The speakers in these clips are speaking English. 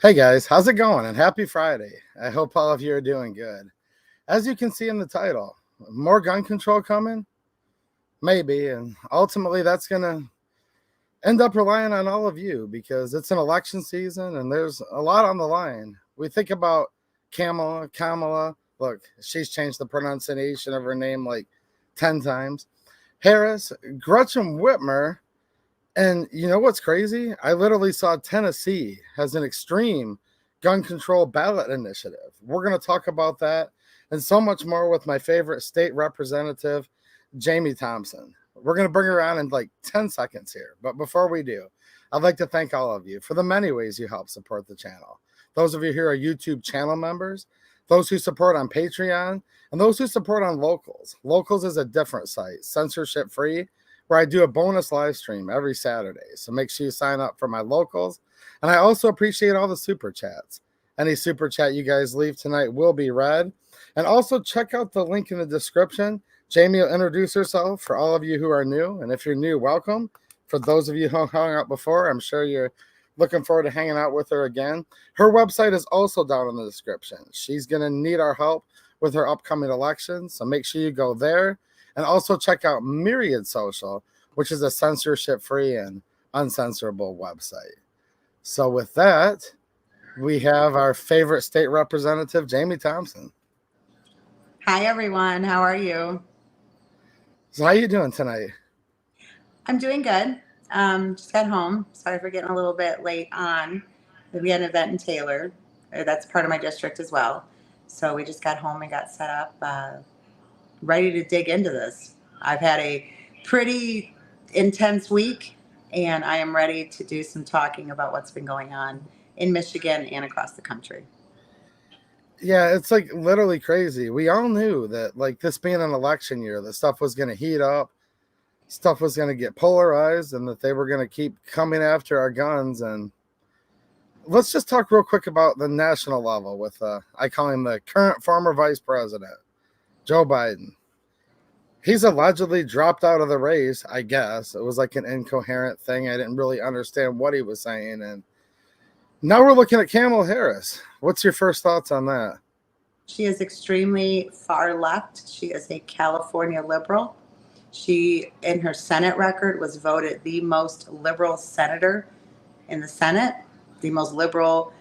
Hey guys, how's it going? And happy Friday. I hope all of you are doing good. As you can see in the title, more gun control coming? Maybe. And ultimately, that's going to end up relying on all of you because it's an election season and there's a lot on the line. We think about Kamala. Look, she's changed the pronunciation of her name like 10 times. Harris, Gretchen Whitmer. And you know what's crazy? I literally saw Tennessee has an extreme gun control ballot initiative. We're going to talk about that and so much more with my favorite state representative, Jamie Thompson. We're going to bring her on in like 10 seconds here. But before we do, I'd like to thank all of you for the many ways you help support the channel. Those of you who are YouTube channel members, those who support on Patreon, and those who support on Locals. Locals is a different site, censorship free, where I do a bonus live stream every Saturday. So make sure you sign up for my Locals. And I also appreciate all the super chats. Any super chat you guys leave tonight will be read. And also check out the link in the description. Jamie will introduce herself for all of you who are new. And if you're new, welcome. For those of you who hung out before, I'm sure you're looking forward to hanging out with her again. Her website is also down in the description. She's going to need our help with her upcoming elections. So make sure you go there. And also check out Myriad Social, which is a censorship-free and uncensorable website. So with that, we have our favorite state representative, Jamie Thompson. Hi, everyone. How are you? So how you doing tonight? I'm doing good. Just got home. Sorry for getting a little bit late on. We had an event in Taylor. That's part of my district as well. So we just got home and got set up, ready to dig into this. I've had a pretty intense week, and I am ready to do some talking about what's been going on in Michigan and across the country. Yeah, it's like literally crazy. We all knew that, like, this being an election year, that stuff was going to heat up, stuff was going to get polarized, and that they were going to keep coming after our guns. And let's just talk real quick about the national level with, I call him the current former vice president, Joe Biden. He's allegedly dropped out of the race, I guess. It was like an incoherent thing. I didn't really understand what he was saying. And now we're looking at Kamala Harris. What's your first thoughts on that? She is extremely far left. She is a California liberal. She, in her Senate record, was voted the most liberal senator in the Senate, the most liberal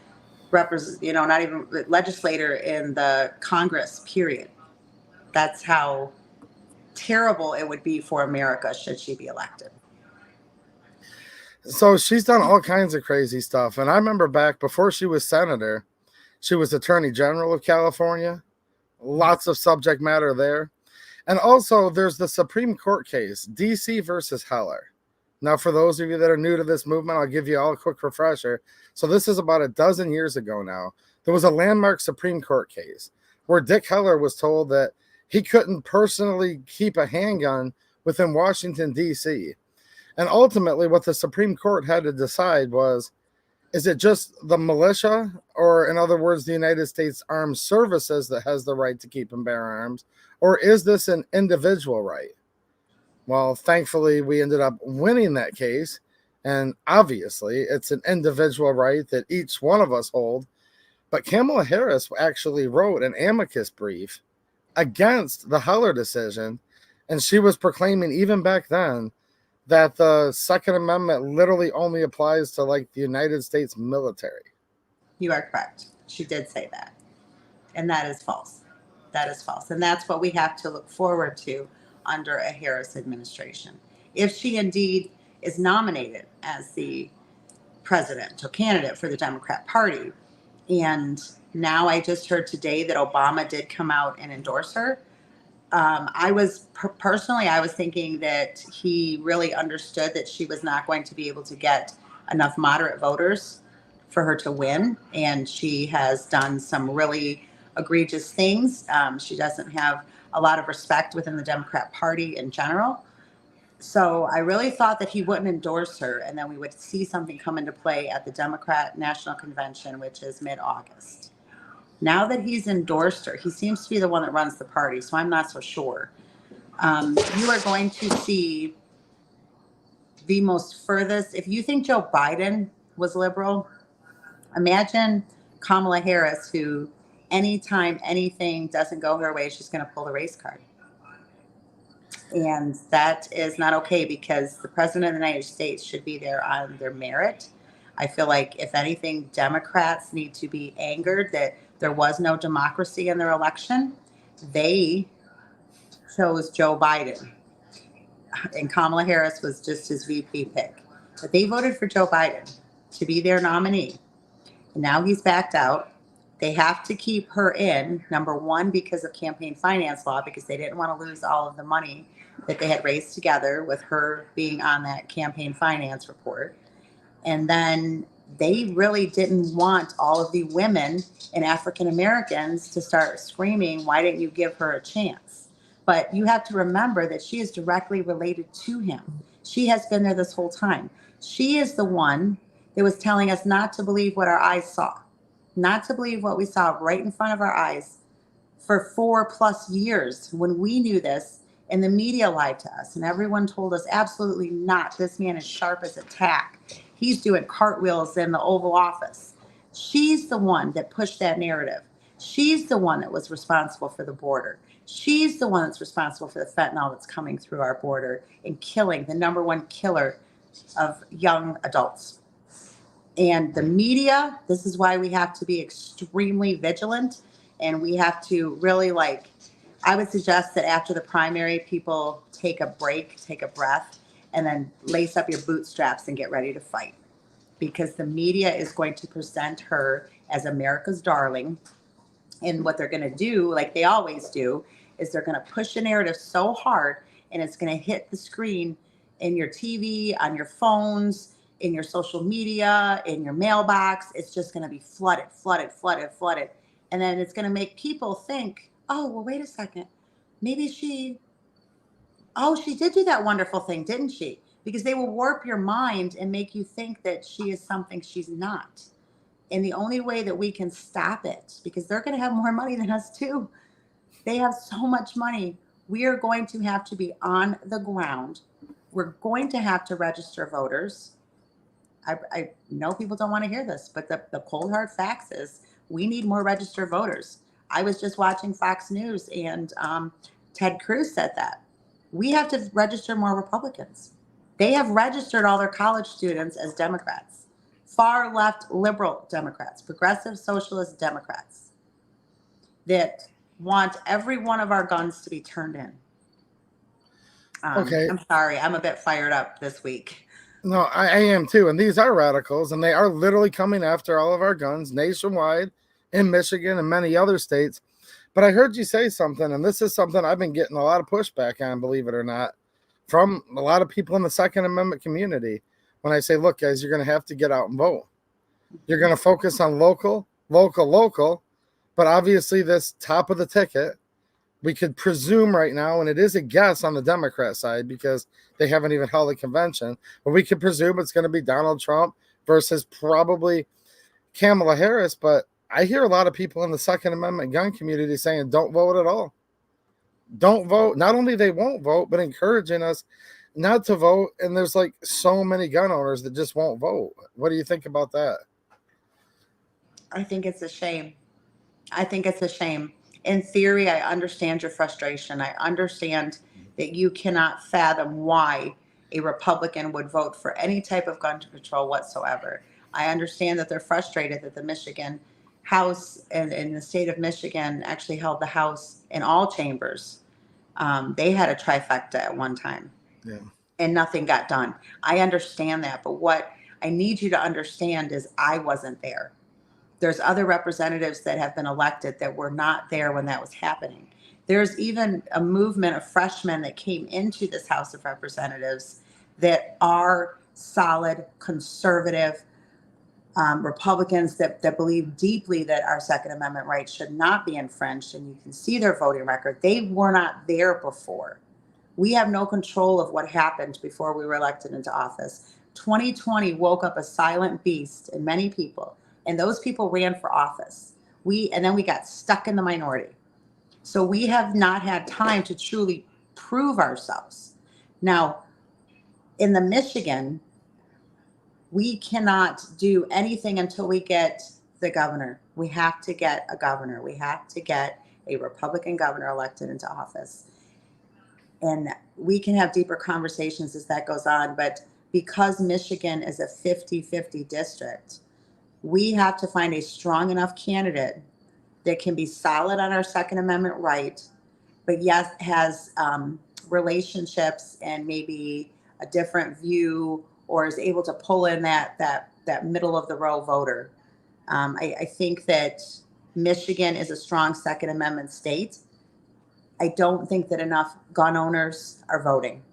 not even legislator in the Congress, period. That's how terrible it would be for America should she be elected. So she's done all kinds of crazy stuff. And I remember back before she was senator, she was Attorney General of California. Lots of subject matter there. And also there's the Supreme Court case, DC versus Heller. Now, for those of you that are new to this movement, I'll give you all a quick refresher. So this is about a dozen years ago now. There was a landmark Supreme Court case where Dick Heller was told that he couldn't personally keep a handgun within Washington, D.C. And ultimately, what the Supreme Court had to decide was, is it just the militia, or in other words, the United States Armed Services that has the right to keep and bear arms, or is this an individual right? Well, thankfully, we ended up winning that case. And obviously, it's an individual right that each one of us hold. But Kamala Harris actually wrote an amicus brief against the Heller decision. And she was proclaiming even back then that the Second Amendment literally only applies to like the United States military. You are correct. She did say that. And that is false. That is false. And that's what we have to look forward to under a Harris administration. If she indeed is nominated as the president or candidate for the Democrat Party, and now I just heard today that Obama did come out and endorse her. I was thinking that he really understood that she was not going to be able to get enough moderate voters for her to win. And she has done some really egregious things. She doesn't have a lot of respect within the Democrat Party in general. So I really thought that he wouldn't endorse her, and then we would see something come into play at the Democrat National Convention, which is mid-August. Now that he's endorsed her, he seems to be the one that runs the party, so I'm not so sure. You are going to see the most furthest. If you think Joe Biden was liberal, Imagine Kamala Harris, who anytime anything doesn't go her way, she's going to pull the race card. And that is not okay, because the president of the United States should be there on their merit. I feel like, if anything, Democrats need to be angered that there was no democracy in their election. They chose Joe Biden, and Kamala Harris was just his VP pick. But they voted for Joe Biden to be their nominee. And now he's backed out. They have to keep her in, number one, because of campaign finance law, because they didn't want to lose all of the money that they had raised together with her being on that campaign finance report. And then they really didn't want all of the women and African Americans to start screaming, why didn't you give her a chance? But you have to remember that she is directly related to him. She has been there this whole time. She is the one that was telling us not to believe what our eyes saw, not to believe what we saw right in front of our eyes for 4+ years, when we knew this and the media lied to us and everyone told us absolutely not. This man is sharp as a tack. He's doing cartwheels in the Oval Office. She's the one that pushed that narrative. She's the one that was responsible for the border. She's the one that's responsible for the fentanyl that's coming through our border and killing, the number one killer of young adults. And the media, this is why we have to be extremely vigilant, and we have to really, I would suggest that after the primary, people take a break, take a breath, and then lace up your bootstraps and get ready to fight. Because the media is going to present her as America's darling. And what they're going to do, like they always do, is they're going to push the narrative so hard, and it's going to hit the screen in your TV, on your phones, in your social media, in your mailbox. It's just going to be flooded. And then it's going to make people think, oh, well, wait a second. Maybe she did do that wonderful thing, didn't she? Because they will warp your mind and make you think that she is something she's not. And the only way that we can stop it, because they're going to have more money than us too. They have so much money. We are going to have to be on the ground. We're going to have to register voters. I know people don't want to hear this, but the cold hard facts is we need more registered voters. I was just watching Fox News, and Ted Cruz said that. We have to register more Republicans. They have registered all their college students as Democrats, far left liberal Democrats, progressive socialist Democrats that want every one of our guns to be turned in. Okay. I'm sorry, I'm a bit fired up this week. No, I am too. And these are radicals, and they are literally coming after all of our guns nationwide, in Michigan and many other states. But I heard you say something, and this is something I've been getting a lot of pushback on, believe it or not, from a lot of people in the Second Amendment community. When I say, look, guys, you're going to have to get out and vote. You're going to focus on local, but obviously this top of the ticket, we could presume right now, and it is a guess on the Democrat side because they haven't even held a convention, but we could presume it's going to be Donald Trump versus probably Kamala Harris. But I hear a lot of people in the Second Amendment gun community saying, don't vote at all. Don't vote. Not only they won't vote, but encouraging us not to vote. And there's so many gun owners that just won't vote. What do you think about that? I think it's a shame. In theory, I understand your frustration. I understand that you cannot fathom why a Republican would vote for any type of gun control whatsoever. I understand that they're frustrated that the Michigan House and the state of Michigan actually held the House in all chambers. They had a trifecta at one time. Yeah. And nothing got done. I understand that. But what I need you to understand is I wasn't there. There's other representatives that have been elected that were not there when that was happening. There's even a movement of freshmen that came into this House of Representatives that are solid, conservative Republicans that believe deeply that our Second Amendment rights should not be infringed. And you can see their voting record. They were not there before. We have no control of what happened before we were elected into office. 2020 woke up a silent beast in many people. And those people ran for office. And then we got stuck in the minority. So we have not had time to truly prove ourselves. Now, in the Michigan, We cannot do anything until we get the governor. We have to get a governor. We have to get a Republican governor elected into office. And we can have deeper conversations as that goes on. But because Michigan is a 50-50 district, we have to find a strong enough candidate that can be solid on our Second Amendment right, but yes, has relationships and maybe a different view, or is able to pull in that middle of the row voter. I think that Michigan is a strong Second Amendment state. I don't think that enough gun owners are voting.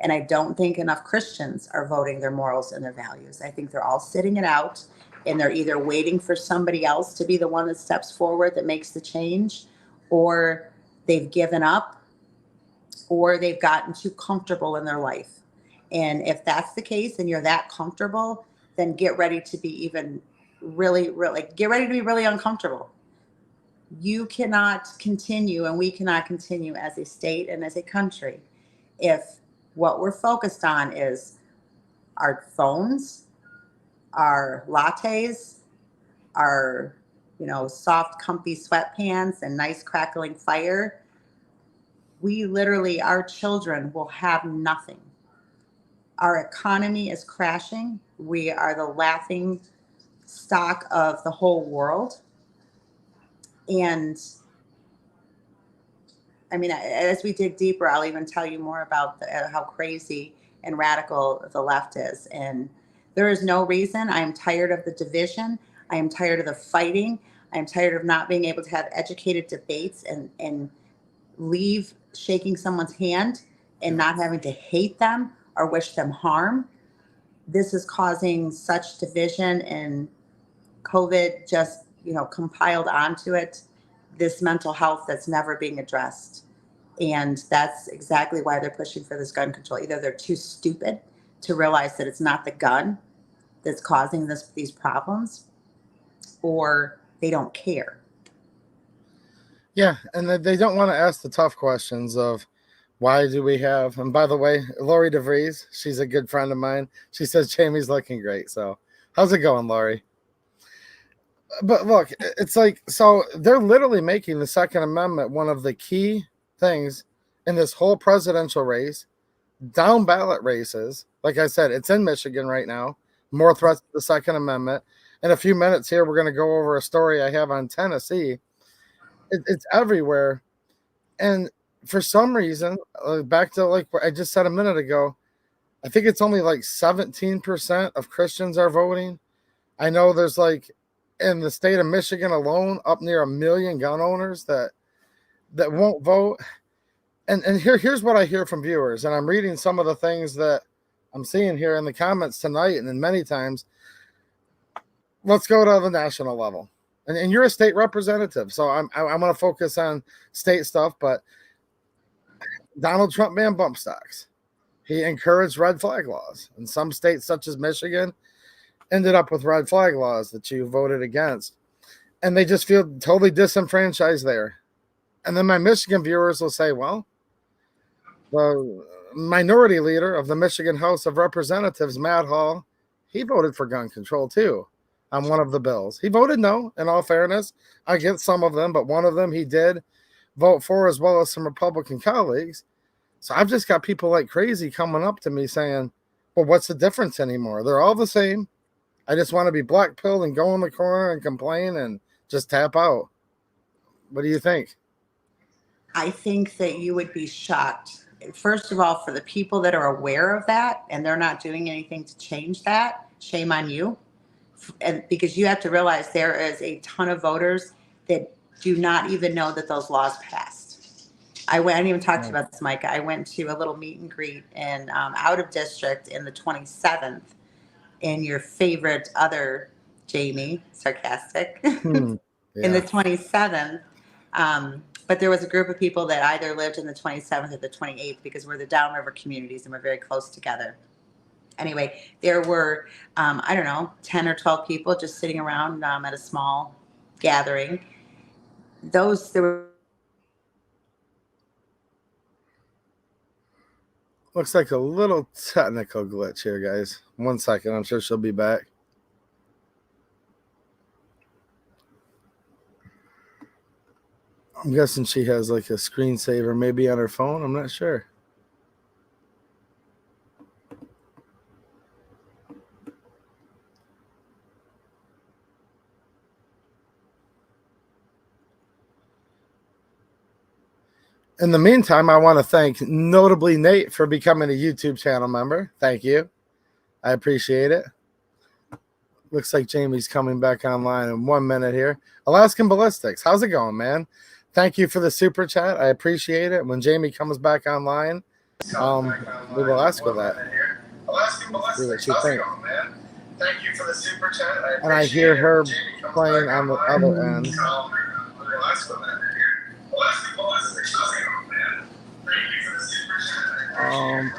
And I don't think enough Christians are voting their morals and their values. I think they're all sitting it out, and they're either waiting for somebody else to be the one that steps forward that makes the change, or they've given up, or they've gotten too comfortable in their life. And if that's the case and you're that comfortable, then get ready to be even really, get ready to be really uncomfortable. You cannot continue, and we cannot continue as a state and as a country if what we're focused on is our phones, our lattes, our, soft, comfy sweatpants and nice crackling fire. We literally, our children will have nothing. Our economy is crashing. We are the laughing stock of the whole world. And I mean, as we dig deeper, I'll even tell you more about how crazy and radical the left is. And there is no reason. I am tired of the division. I am tired of the fighting. I am tired of not being able to have educated debates and leave shaking someone's hand and not having to hate them or wish them harm. This is causing such division, and COVID just, compiled onto it this mental health that's never being addressed. And that's exactly why they're pushing for this gun control. Either they're too stupid to realize that it's not the gun that's causing these problems, or they don't care. Yeah, and they don't want to ask the tough questions of why do we have, and by the way, Lori DeVries, she's a good friend of mine. She says Jamie's looking great. So how's it going, Lori? But look, it's like, so they're literally making the Second Amendment one of the key things in this whole presidential race, down ballot races. Like I said, it's in Michigan right now. More threats to the Second Amendment. In a few minutes here, we're going to go over a story I have on Tennessee. It's everywhere. And for some reason, back to like what I just said a minute ago, I think it's only like 17% of Christians are voting. I know there's like, in the state of Michigan alone, up near 1 million gun owners that won't vote. And here's what I hear from viewers, and I'm reading some of the things that I'm seeing here in the comments tonight, and then many times. Let's go to the national level. And you're a state representative, so I'm going to focus on state stuff. But Donald Trump banned bump stocks. He encouraged red flag laws. In some states, such as Michigan, ended up with red flag laws that you voted against. And they just feel totally disenfranchised there. And then my Michigan viewers will say, well, the minority leader of the Michigan House of Representatives, Matt Hall, he voted for gun control too on one of the bills. He voted no, in all fairness. I get some of them, but one of them he did vote for, as well as some Republican colleagues. So I've just got people like crazy coming up to me saying, well, what's the difference anymore? They're all the same. I just want to be black-pilled and go in the corner and complain and just tap out. What do you think? I think that you would be shocked. First of all, for the people that are aware of that and they're not doing anything to change that, shame on you. And because you have to realize there is a ton of voters that do not even know that those laws passed. I didn't even talk to you about this, Mike. I went to a little meet and greet in out of district in the 27th. In your favorite other Jamie, sarcastic, in the 27th. But there was a group of people that either lived in the 27th or the 28th, because we're the downriver communities and we're very close together. Anyway, there were, 10 or 12 people just sitting around at a small gathering. There were Looks like a little technical glitch here, guys. 1 second. I'm sure she'll be back. I'm guessing she has like a screensaver maybe on her phone. I'm not sure. In the meantime, I want to thank notably Nate for becoming a YouTube channel member. Thank you. I appreciate it. Looks like Jamie's coming back online in 1 minute here. Alaskan Ballistics, how's it going, man? Thank you for the super chat. I appreciate it. When Jamie comes back online, we will ask her that. See what she thinks. Thank you for the super chat. And I hear her playing on the other end.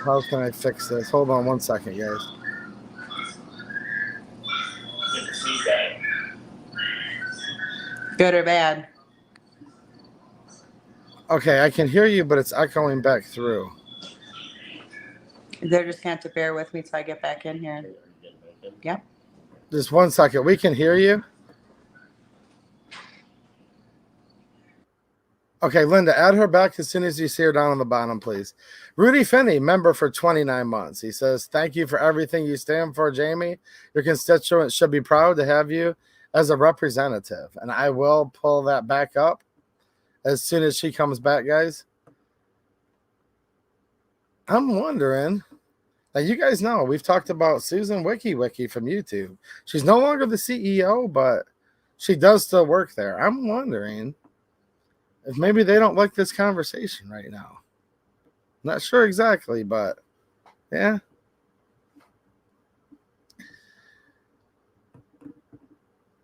How can I fix this? Hold on 1 second, guys. Good or bad? Okay, I can hear you, but it's echoing back through. They're just going to have to bear with me till I get back in here. Yep. Just 1 second. We can hear you. Okay, Linda, add her back as soon as you see her down on the bottom, please. Rudy Finney, member for 29 months. He says, thank you for everything you stand for, Jamie. Your constituents should be proud to have you as a representative. And I will pull that back up as soon as she comes back, guys. I'm wondering, now you guys know, we've talked about Susan Wiki from YouTube. She's no longer the CEO, but she does still work there. I'm wondering if maybe they don't like this conversation right now. Not sure exactly, but yeah.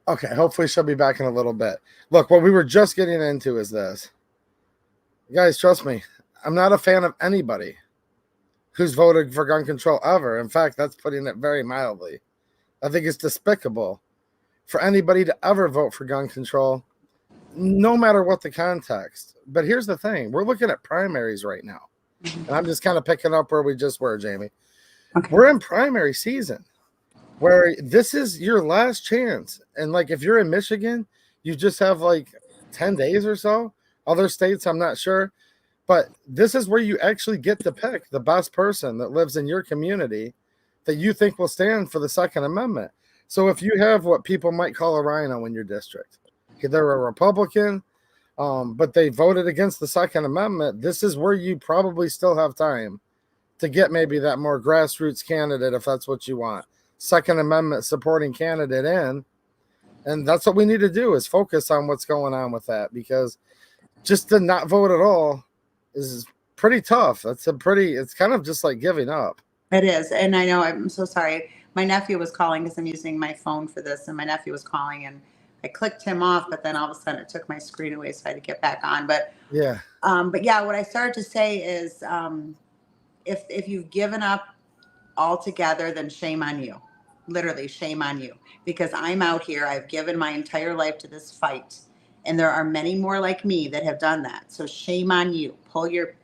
Okay, hopefully she'll be back in a little bit. Look, what we were just getting into is this. Guys, trust me, I'm not a fan of anybody who's voted for gun control ever. In fact, that's putting it very mildly. I think it's despicable for anybody to ever vote for gun control, no matter what the context. But here's the thing. We're looking at primaries right now. And I'm just kind of picking up where we just were, Jamie. Okay. We're in primary season where this is your last chance. And like, if you're in Michigan, you just have like 10 days or so. Other states, I'm not sure. But this is where you actually get to pick the best person that lives in your community that you think will stand for the Second Amendment. So if you have what people might call a rhino in your district, they're a Republican, but they voted against the Second Amendment, this is where you probably still have time to get maybe that more grassroots candidate, if that's what you want. Second Amendment supporting candidate in. And that's what we need to do, is focus on what's going on with that, because just to not vote at all is pretty tough. It's kind of just like giving up. It is. And I know, I'm so sorry. My nephew was calling because I'm using my phone for this, and my nephew was calling and I clicked him off, but then all of a sudden it took my screen away, so I had to get back on. But yeah, what I started to say is, if you've given up altogether, then shame on you. Literally, shame on you. Because I'm out here, I've given my entire life to this fight, and there are many more like me that have done that. So shame on you.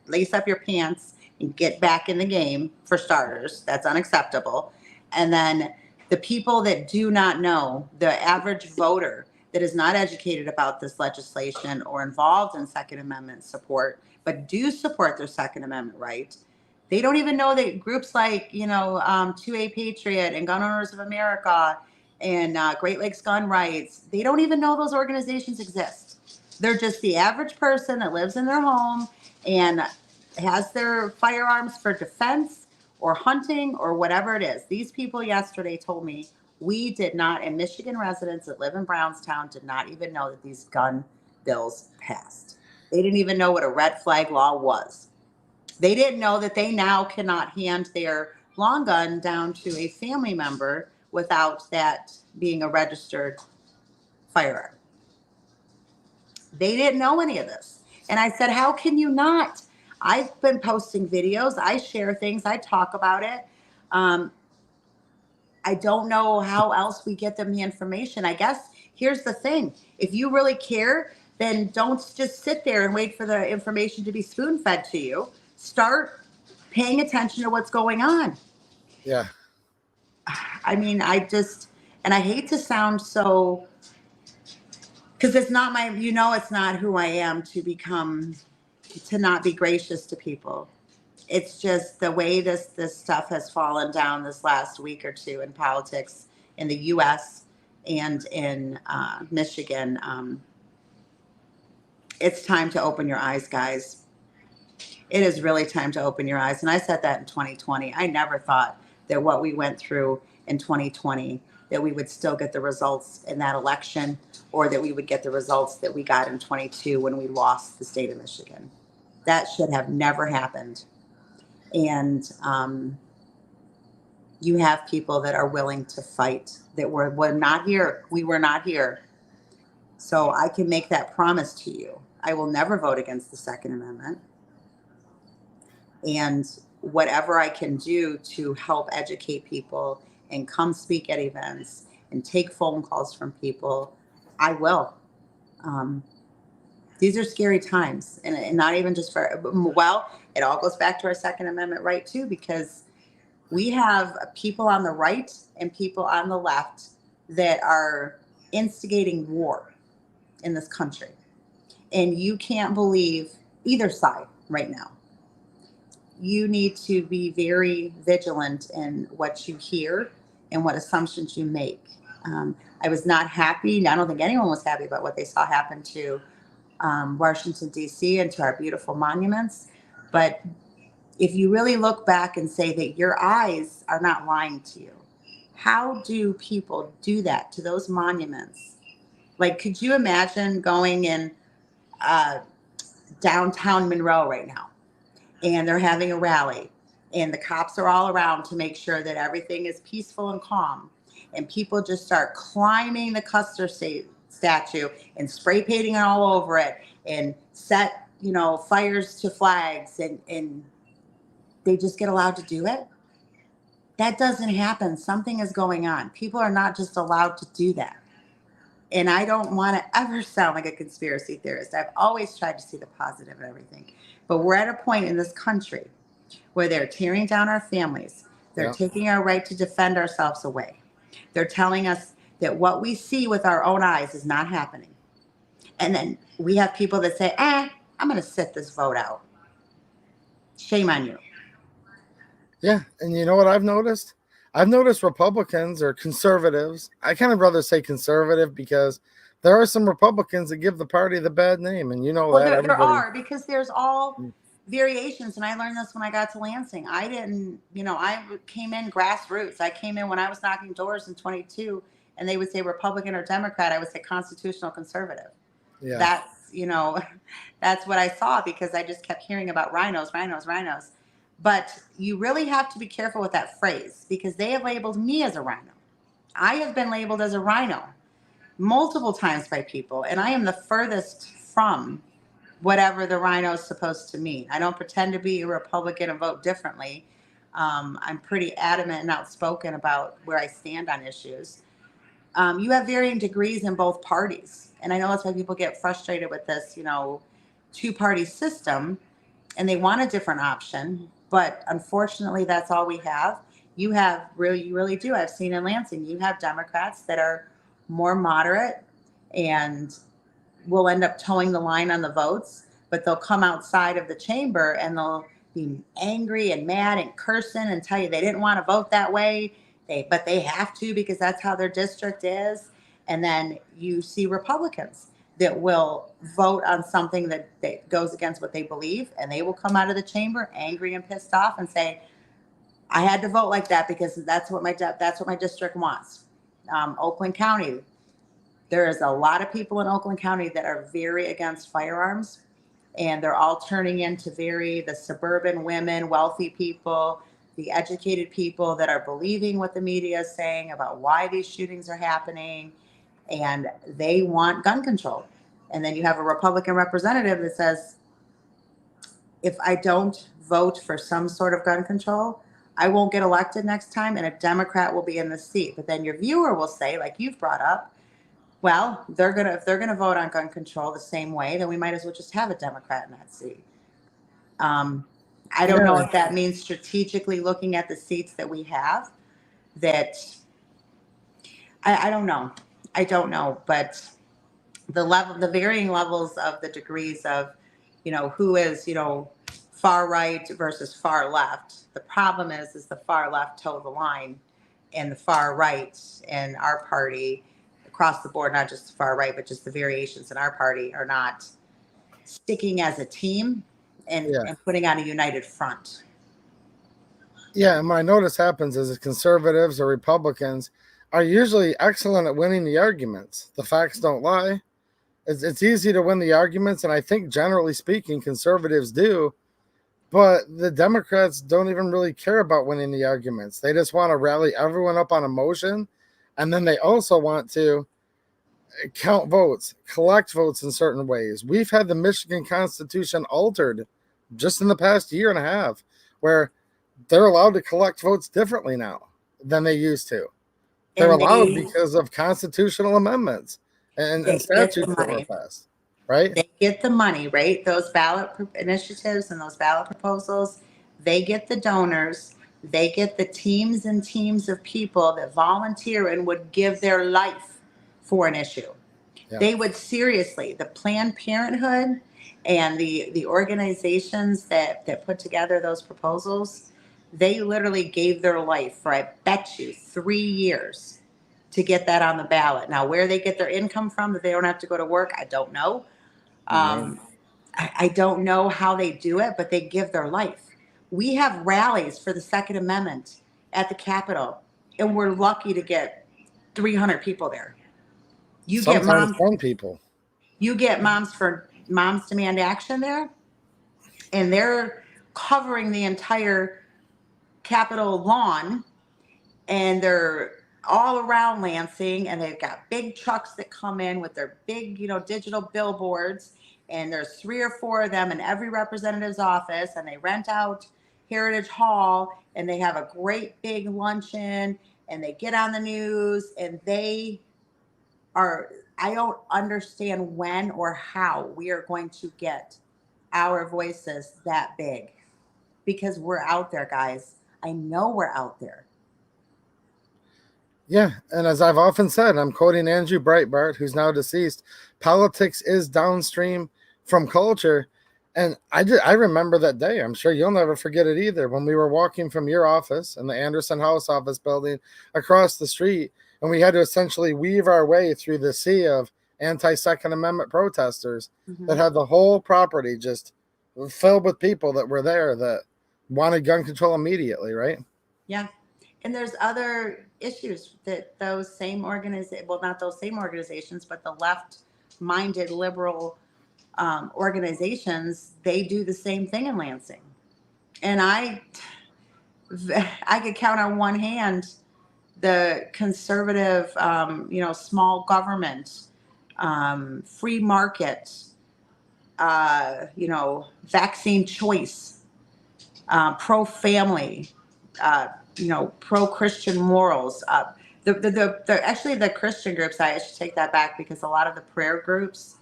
Lace up your pants and get back in the game, for starters. That's unacceptable. And then the people that do not know, the average voter that is not educated about this legislation or involved in Second Amendment support, but do support their Second Amendment right, they don't even know that groups like, 2A Patriot and Gun Owners of America and Great Lakes Gun Rights, they don't even know those organizations exist. They're just the average person that lives in their home and has their firearms for defense or hunting or whatever it is. These people yesterday told me we did not, and Michigan residents that live in Brownstown did not even know that these gun bills passed. They didn't even know what a red flag law was. They didn't know that they now cannot hand their long gun down to a family member without that being a registered firearm. They didn't know any of this. And I said, how can you not? I've been posting videos. I share things. I talk about it. I don't know how else we get them the information. I guess here's the thing. If you really care, then don't just sit there and wait for the information to be spoon-fed to you. Start paying attention to what's going on. Yeah. I mean, and I hate to sound so, because it's not my, it's not who I am to not be gracious to people. It's just the way this stuff has fallen down this last week or two in politics in the U.S. and in Michigan. It's time to open your eyes, guys. It is really time to open your eyes. And I said that in 2020. I never thought that what we went through in 2020, that we would still get the results in that election, or that we would get the results that we got in 22 when we lost the state of Michigan. That should have never happened. And you have people that are willing to fight, that we're not here. We were not here. So I can make that promise to you. I will never vote against the Second Amendment. And whatever I can do to help educate people and come speak at events and take phone calls from people, I will. These are scary times, and not even just it all goes back to our Second Amendment right too, because we have people on the right and people on the left that are instigating war in this country. And you can't believe either side right now. You need to be very vigilant in what you hear and what assumptions you make. I was not happy. I don't think anyone was happy about what they saw happen to Washington, D.C. and to our beautiful monuments. But if you really look back and say that your eyes are not lying to you, how do people do that to those monuments? Like, could you imagine going in downtown Monroe right now, and they're having a rally, and the cops are all around to make sure that everything is peaceful and calm, and people just start climbing the Custer statue and spray painting all over it and set, fires to flags, and they just get allowed to do it? That doesn't happen. Something is going on. People are not just allowed to do that. And I don't want to ever sound like a conspiracy theorist. I've always tried to see the positive in everything. But we're at a point in this country where they're tearing down our families. They're taking our right to defend ourselves away. They're telling us that what we see with our own eyes is not happening. And then we have people that say, I'm going to sit this vote out. Shame on you. Yeah. And you know what I've noticed? I've noticed Republicans or conservatives. I kind of rather say conservative, because there are some Republicans that give the party the bad name. And There are, because there's all variations. And I learned this when I got to Lansing. I didn't, I came in grassroots. I came in when I was knocking doors in 22, and they would say Republican or Democrat. I would say constitutional conservative. Yeah. That's what I saw, because I just kept hearing about rhinos. But you really have to be careful with that phrase, because they have labeled me as a rhino. I have been labeled as a rhino multiple times by people, and I am the furthest from whatever the rhino is supposed to mean. I don't pretend to be a Republican and vote differently. I'm pretty adamant and outspoken about where I stand on issues. You have varying degrees in both parties, and I know that's why people get frustrated with this, two-party system, and they want a different option. But unfortunately, that's all we have. You really do. I've seen in Lansing, you have Democrats that are more moderate and will end up towing the line on the votes, but they'll come outside of the chamber and they'll be angry and mad and cursing and tell you they didn't want to vote that way, but they have to, because that's how their district is. And then you see Republicans that will vote on something that goes against what they believe, and they will come out of the chamber angry and pissed off and say, I had to vote like that because that's what my district wants. Oakland County, there is a lot of people in Oakland County that are very against firearms, and they're all turning into the suburban women, wealthy people, the educated people that are believing what the media is saying about why these shootings are happening, and they want gun control. And then you have a Republican representative that says, if I don't vote for some sort of gun control, I won't get elected next time, and a Democrat will be in the seat. But then your viewer will say, like you've brought up, well, if they're gonna vote on gun control the same way, then we might as well just have a Democrat in that seat. I don't know Yeah, if that means strategically looking at the seats that we have. That I don't know. I don't know, but the varying levels of the degrees of, who is, far right versus far left. The problem is the far left toe the line, and the far right in our party, across the board, not just the far right, but just the variations in our party, are not sticking as a team and, yeah. and putting on a united front. Yeah, and what I notice happens is that conservatives or Republicans are usually excellent at winning the arguments. The facts don't lie. It's easy to win the arguments, and I think generally speaking, conservatives do. But the Democrats don't even really care about winning the arguments. They just want to rally everyone up on emotion, and then they also want to count votes, collect votes in certain ways. We've had the Michigan Constitution altered just in the past year and a half, where they're allowed to collect votes differently now than they used to. They're And allowed because of constitutional amendments and they get the statutes that were money. passed, right? They get the money, right? Those initiatives and those ballot proposals, they get the donors, they get the teams and teams of people that volunteer and would give their life for an issue. Yeah. They would seriously, the Planned Parenthood and the organizations that put together those proposals, they literally gave their life for, I bet you, 3 years to get that on the ballot. Now, where they get their income from, that they don't have to go to work, I don't know. I don't know how they do it, but they give their life. We have rallies for the Second Amendment at the Capitol, and we're lucky to get 300 people there. You Sometimes get moms. 10 people. You get Moms Demand Action there, and they're covering the entire Capitol lawn, and they're all around Lansing, and they've got big trucks that come in with their big, digital billboards, and there's 3 or 4 of them in every representative's office, and they rent out Heritage Hall, and they have a great big luncheon, and they get on the news, and I don't understand when or how we are going to get our voices that big, because we're out there, guys. I know we're out there. Yeah, and as I've often said, I'm quoting Andrew Breitbart, who's now deceased, politics is downstream from culture. And I remember that day. I'm sure you'll never forget it either, when we were walking from your office in the Anderson House office building across the street, and we had to essentially weave our way through the sea of anti-Second Amendment protesters that had the whole property just filled with people that were there that wanted gun control immediately, right? Yeah. And there's other issues that those same organizations, well, not those same organizations, but the left-minded liberal organizations, they do the same thing in Lansing. And I could count on one hand the conservative, small government, free market, vaccine choice, pro-family, pro-Christian morals. Actually, the Christian groups, I should take that back, because a lot of the prayer groups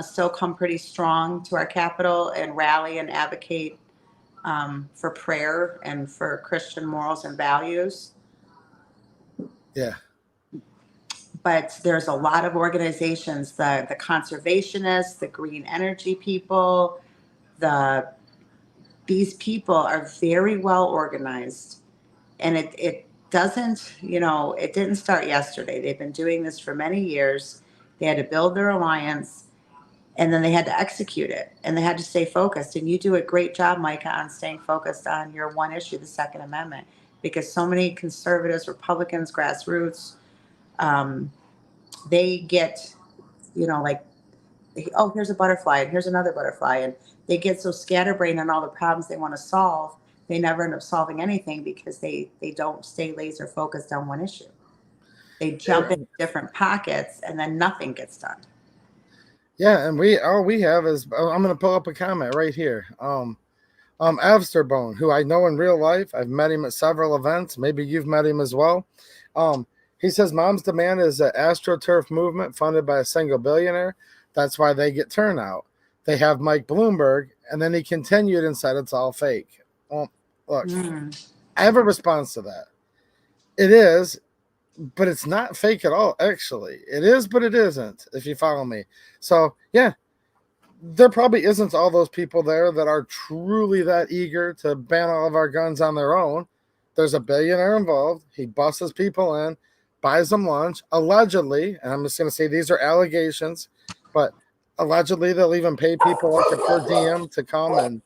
still come pretty strong to our Capitol and rally and advocate for prayer and for Christian morals and values. Yeah. But there's a lot of organizations, the conservationists, the green energy people, these people are very well organized. And it doesn't, it didn't start yesterday. They've been doing this for many years. They had to build their alliance, and then they had to execute it, and they had to stay focused. And you do a great job, Micah, on staying focused on your one issue, the Second Amendment, because so many conservatives, Republicans, grassroots, they get, oh, here's a butterfly, and here's another butterfly, and they get so scatterbrained on all the problems they want to solve, they never end up solving anything, because they don't stay laser focused on one issue. They jump in different pockets, and then nothing gets done. Yeah, and all we have is, I'm going to pull up a comment right here. Avsterbone, who I know in real life, I've met him at several events. Maybe you've met him as well. He says Moms Demand is an AstroTurf movement funded by a single billionaire. That's why they get turnout. They have Mike Bloomberg, and then he continued and said it's all fake. Well, look, Mm. I have a response to that. It is, but it's not fake at all, actually. It is, but it isn't, if you follow me. So, yeah, there probably isn't all those people there that are truly that eager to ban all of our guns on their own. There's a billionaire involved. He busses people in, buys them lunch, allegedly, and I'm just going to say these are allegations, but allegedly they'll even pay people like a per diem to come and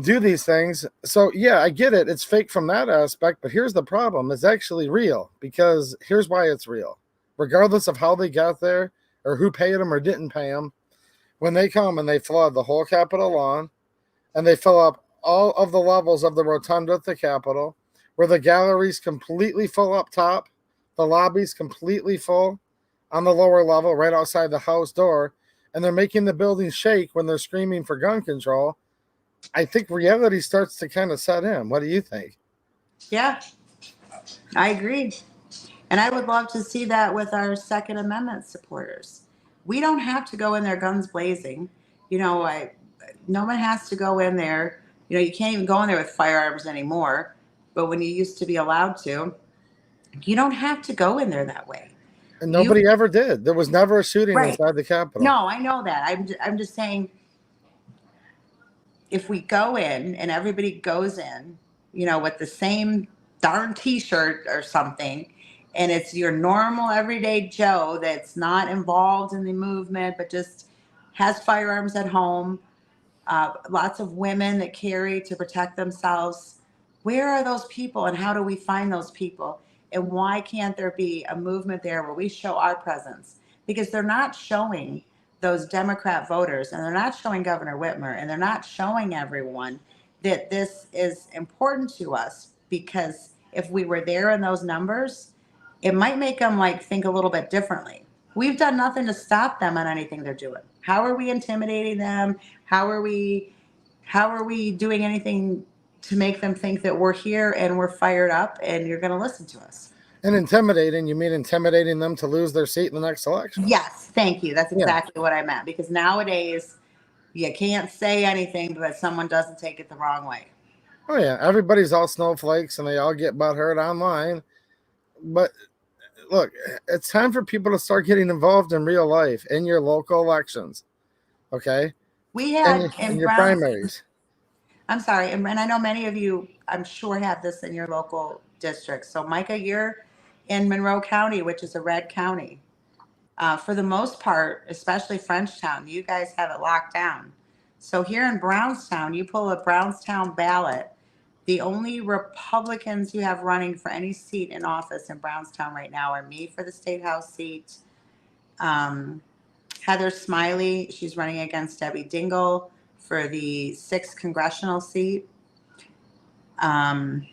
do these things. So yeah, I get it. It's fake from that aspect, but here's the problem. It's actually real, because here's why it's real. Regardless of how they got there or who paid them or didn't pay them, when they come and they flood the whole Capitol lawn and they fill up all of the levels of the rotunda at the Capitol, where the gallery's completely full up top, the lobby's completely full on the lower level right outside the House door, and they're making the building shake when they're screaming for gun control, I think reality starts to kind of set in. What do you think? Yeah, I agree. And I would love to see that with our Second Amendment supporters. We don't have to go in there guns blazing. You know, no one has to go in there. You know, you can't even go in there with firearms anymore. But when you used to be allowed to, you don't have to go in there that way. And You nobody ever did. There was never a shooting right? inside the Capitol. No, I know that. I'm just saying, if we go in and everybody goes in, you know, with the same darn T-shirt or something, and it's your normal everyday Joe that's not involved in the movement but just has firearms at home, lots of women that carry to protect themselves. Where are those people, and how do we find those people? And why can't there be a movement there where we show our presence? Because they're not showing those Democrat voters, and they're not showing Governor Whitmer, and they're not showing everyone that this is important to us. Because if we were there in those numbers, it might make them like think a little bit differently. We've done nothing to stop them on anything they're doing. How are we intimidating them? How are we doing anything to make them think that we're here and we're fired up and you're going to listen to us? And intimidating, you mean intimidating them to lose their seat in the next election? Yes, thank you. That's exactly what I meant. Because nowadays you can't say anything but someone doesn't take it the wrong way. Oh yeah, everybody's all snowflakes and they all get butthurt online. But look, it's time for people to start getting involved in real life in your local elections. Okay? We had in your primaries. I'm sorry, and I know many of you, I'm sure, have this in your local districts. So, Micah, you're in Monroe County, which is a red county. For the most part, especially Frenchtown, you guys have it locked down. So here in Brownstown, you pull a Brownstown ballot. The only Republicans you have running for any seat in office in Brownstown right now are me for the State House seat, Heather Smiley, she's running against Debbie Dingell for the 6th congressional seat. And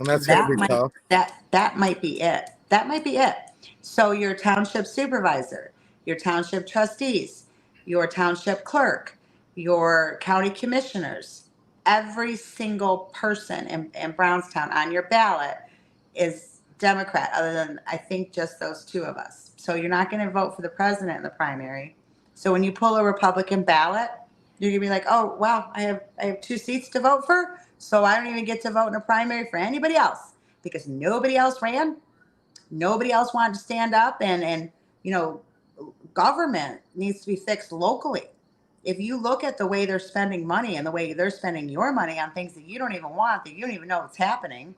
that's going to be tough. That might be it. That might be it. So your township supervisor, your township trustees, your township clerk, your county commissioners, every single person in Brownstown on your ballot is Democrat, other than I think just those two of us. So you're not going to vote for the president in the primary. So when you pull a Republican ballot, you're going to be like, oh, wow, I have 2 seats to vote for. So I don't even get to vote in a primary for anybody else because nobody else ran. Nobody else wanted to stand up, and you know, government needs to be fixed locally. If you look at the way they're spending money and the way they're spending your money on things that you don't even want, that you don't even know what's happening,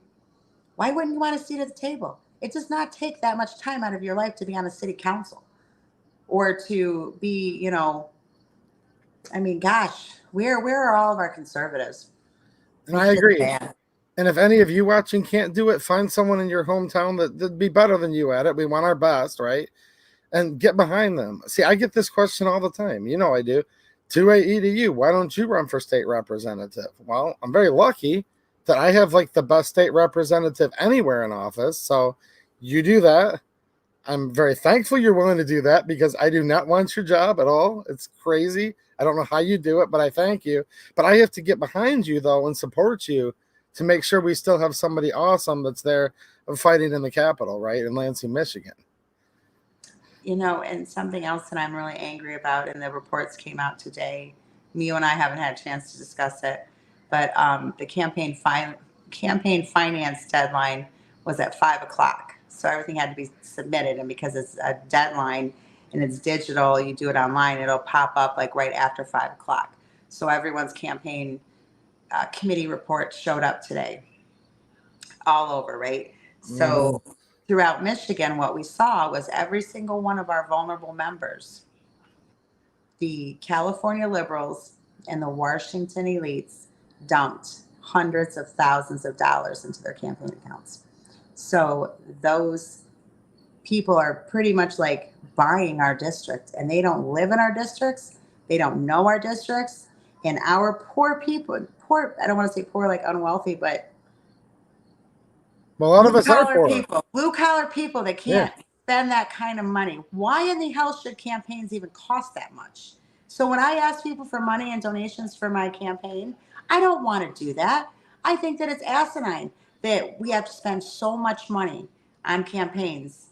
why wouldn't you want a seat at the table? It does not take that much time out of your life to be on a city council or to be, you know, I mean, gosh, where are all of our conservatives? And I agree. And if any of you watching can't do it, find someone in your hometown that'd be better than you at it. We want our best, right? And get behind them. See, I get this question all the time. You know I do. 2AE to you. Why don't you run for state representative? Well, I'm very lucky that I have like the best state representative anywhere in office. So you do that. I'm very thankful you're willing to do that because I do not want your job at all. It's crazy. I don't know how you do it, but I thank you. But I have to get behind you, though, and support you to make sure we still have somebody awesome that's there fighting in the Capitol, right, in Lansing, Michigan. You know, and something else that I'm really angry about, and the reports came out today, You and I haven't had a chance to discuss it, but the campaign finance deadline was at 5 o'clock. So everything had to be submitted. And because it's a deadline and it's digital, you do it online, it'll pop up like right after 5 o'clock. So everyone's campaign committee report showed up today all over, right? So throughout Michigan, what we saw was every single one of our vulnerable members, the California liberals and the Washington elites, dumped hundreds of thousands of dollars into their campaign accounts. So those people are pretty much like buying our district, and they don't live in our districts. They don't know our districts. And our poor people, poor, I don't want to say poor like unwealthy, but a lot of us are poor. Blue collar people that can't spend that kind of money. Why in the hell should campaigns even cost that much? So when I ask people for money and donations for my campaign, I don't want to do that. I think that it's asinine that we have to spend so much money on campaigns,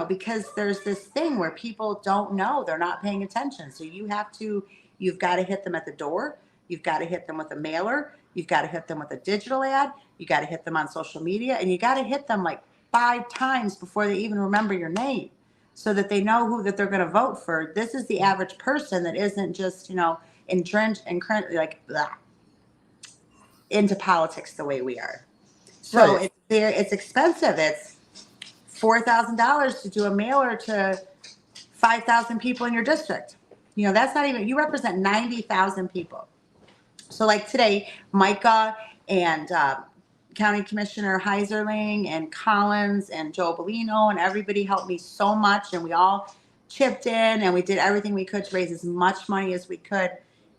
because there's this thing where people don't know, they're not paying attention. So you've got to hit them at the door. You've got to hit them with a mailer. You've got to hit them with a digital ad. You got to hit them on social media, and you got to hit them like 5 times before they even remember your name, so that they know who that they're going to vote for. This is the average person that isn't just, entrenched and currently like into politics the way we are. So Right. It's expensive. It's $4,000 to do a mailer to 5,000 people in your district. That's not even, you represent 90,000 people. So like today, Micah and County Commissioner Heiserling and Collins and Joe Bellino and everybody helped me so much, and we all chipped in and we did everything we could to raise as much money as we could.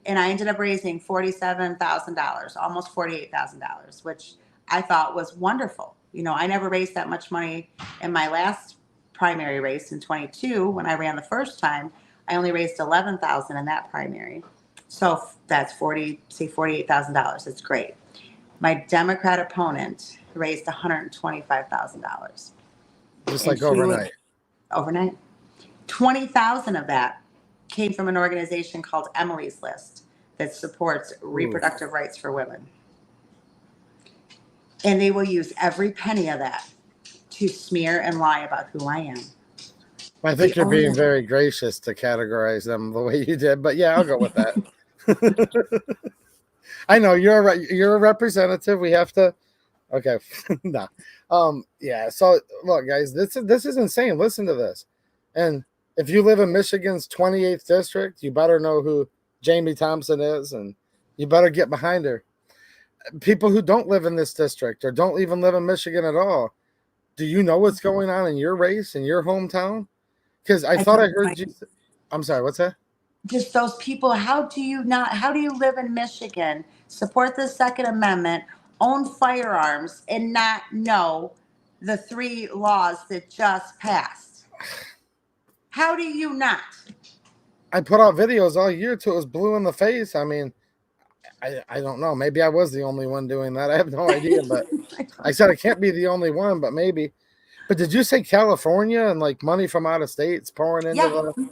And I ended up raising $47,000, almost $48,000, which I thought was wonderful. I never raised that much money in my last primary race in 22 when I ran the first time. I only raised $11,000 in that primary. So that's $48,000. It's great. My Democrat opponent raised $125,000. Just like overnight. Overnight. 20,000 of that came from an organization called Emily's List that supports reproductive rights for women. And they will use every penny of that to smear and lie about who I am. I think you're being very gracious to categorize them the way you did, but yeah, I'll go with that. I know you're a representative. We have to. Okay, no, yeah. So look, guys, this is insane. Listen to this, and if you live in Michigan's 28th district, you better know who Jamie Thompson is, and you better get behind her. People who don't live in this district or don't even live in Michigan at all, do you know what's going on in your race, in your hometown? Because I thought I heard you. I'm sorry, what's that? Just those people, how do you live in Michigan, support the Second Amendment, own firearms, and not know the 3 laws that just passed? How do you not? I put out videos all year till it was blue in the face. I mean, I don't know. Maybe I was the only one doing that. I have no idea, but I said I can't be the only one, but maybe. But did you say California and like money from out of states pouring into the...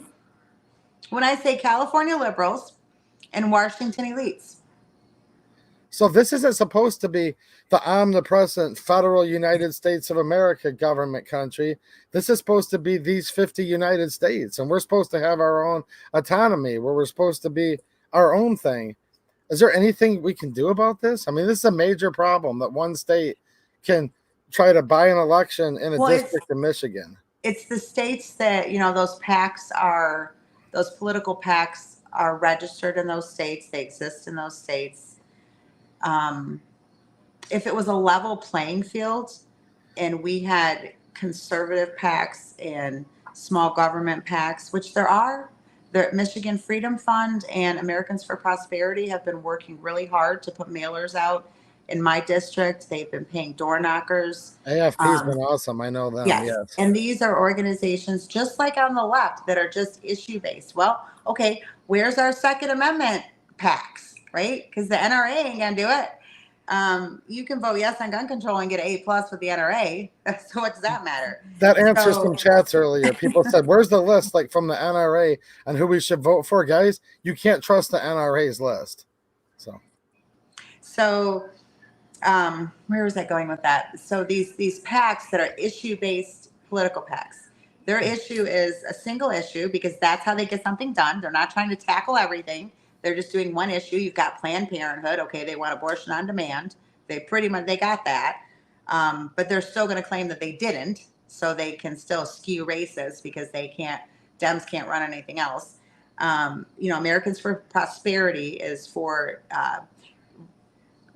When I say California liberals and Washington elites. So this isn't supposed to be the omnipresent federal United States of America government country. This is supposed to be these 50 United States, and we're supposed to have our own autonomy where we're supposed to be our own thing. Is there anything we can do about this? I mean, this is a major problem that one state can try to buy an election in a district in Michigan. It's the states that, those political PACs are registered in those states. They exist in those states. If it was a level playing field and we had conservative PACs and small government PACs, which there are, the Michigan Freedom Fund and Americans for Prosperity have been working really hard to put mailers out in my district. They've been paying door knockers. AFP's been awesome. I know them. Yes. And these are organizations just like on the left that are just issue based. Well, okay, where's our Second Amendment PACs, right? Because the NRA ain't gonna do it. You can vote yes on gun control and get an A+ with the NRA. So what does that matter? That answers So, some chats earlier. People said, "Where's the list like from the NRA and who we should vote for?" Guys, you can't trust the NRA's list. So where was I going with that? So these PACs that are issue-based political PACs, their issue is a single issue because that's how they get something done. They're not trying to tackle everything. They're just doing one issue. You've got Planned Parenthood. Okay, they want abortion on demand. They pretty much, they got that. But they're still going to claim that they didn't. So they can still skew racist because Dems can't run anything else. Americans for Prosperity is for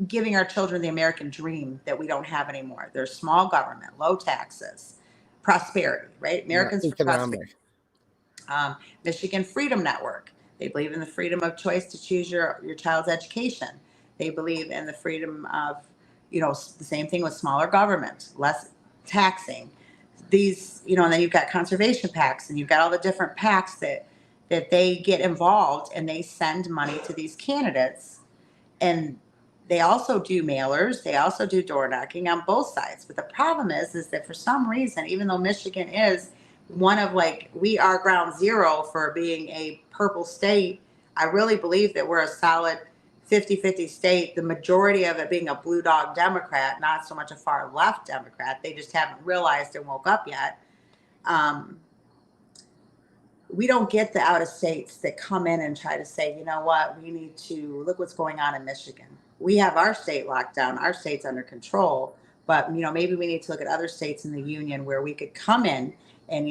giving our children the American dream that we don't have anymore. There's small government, low taxes, prosperity, right? Americans for Prosperity. Michigan Freedom Network. They believe in the freedom of choice to choose your child's education. They believe in the freedom of, the same thing with smaller government, less taxing. These, and then you've got conservation PACs, and you've got all the different PACs that they get involved, and they send money to these candidates. And they also do mailers. They also do door knocking on both sides. But the problem is that for some reason, even though Michigan is one of we are ground zero for being a purple state, I really believe that we're a solid 50-50 state, the majority of it being a blue dog Democrat, not so much a far left Democrat. They just haven't realized and woke up yet. We don't get the out of states that come in and try to say, you know what, we need to look what's going on in Michigan. We have our state locked down, our state's under control, but maybe we need to look at other states in the union where we could come in and,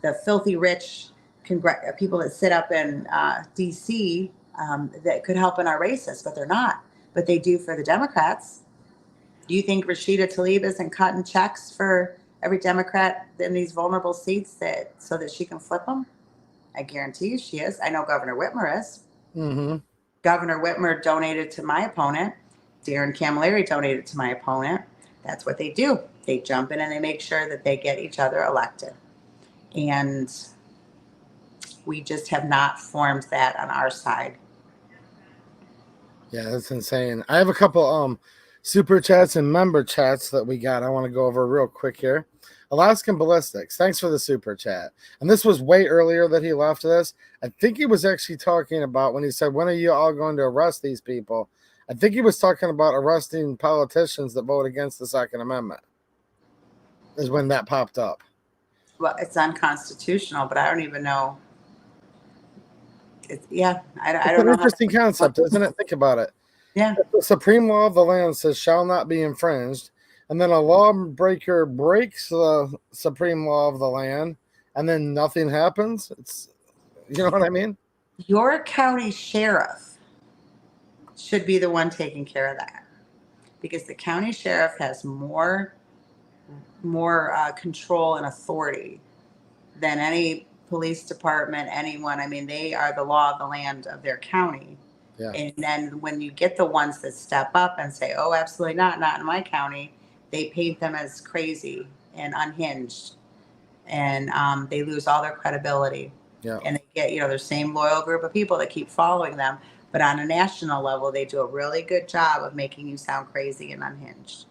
the filthy rich people that sit up in DC that could help in our races, but they're not, but they do for the Democrats. Do you think Rashida Tlaib isn't cutting checks for every Democrat in these vulnerable seats so that she can flip them? I guarantee you she is. I know Governor Whitmer is. Mm-hmm. Governor Whitmer donated to my opponent. Darren Camilleri donated to my opponent. That's what they do. They jump in and they make sure that they get each other elected. And we just have not formed that on our side. Yeah, that's insane. I have a couple super chats and member chats that we got. I want to go over real quick here. Alaskan Ballistics, thanks for the super chat. And this was way earlier that he left this. I think he was actually talking about when he said, when are you all going to arrest these people? I think he was talking about arresting politicians that vote against the Second Amendment. Is when that popped up. Well, it's unconstitutional, but I don't even know. I don't know. It's an interesting concept, isn't it? Think about it. Yeah. If the supreme law of the land says shall not be infringed, and then a lawbreaker breaks the supreme law of the land, and then nothing happens. You know what I mean? Your county sheriff should be the one taking care of that, because the county sheriff has more control and authority than any police department, anyone. I mean, they are the law of the land of their county. Yeah. And then when you get the ones that step up and say, oh, absolutely not in my county, they paint them as crazy and unhinged, and they lose all their credibility. Yeah. And they get, their same loyal group of people that keep following them. But on a national level, they do a really good job of making you sound crazy and unhinged.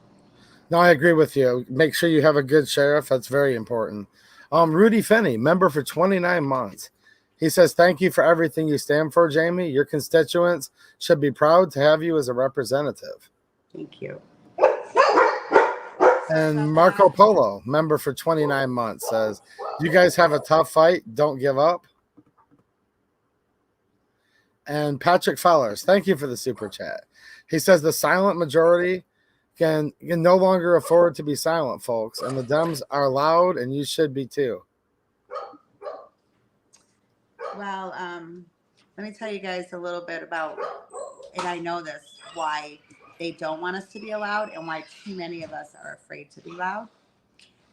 No, I agree with you. Make sure you have a good sheriff. That's very important. Rudy Finney, member for 29 months. He says, thank you for everything you stand for, Jamie. Your constituents should be proud to have you as a representative. Thank you. And Marco Polo, member for 29 months, says, you guys have a tough fight. Don't give up. And Patrick Fellers, thank you for the super chat. He says the silent majority can no longer afford to be silent, folks. And the Dems are loud, and you should be too. Well, let me tell you guys a little bit about, and I know this, why they don't want us to be loud and why too many of us are afraid to be loud.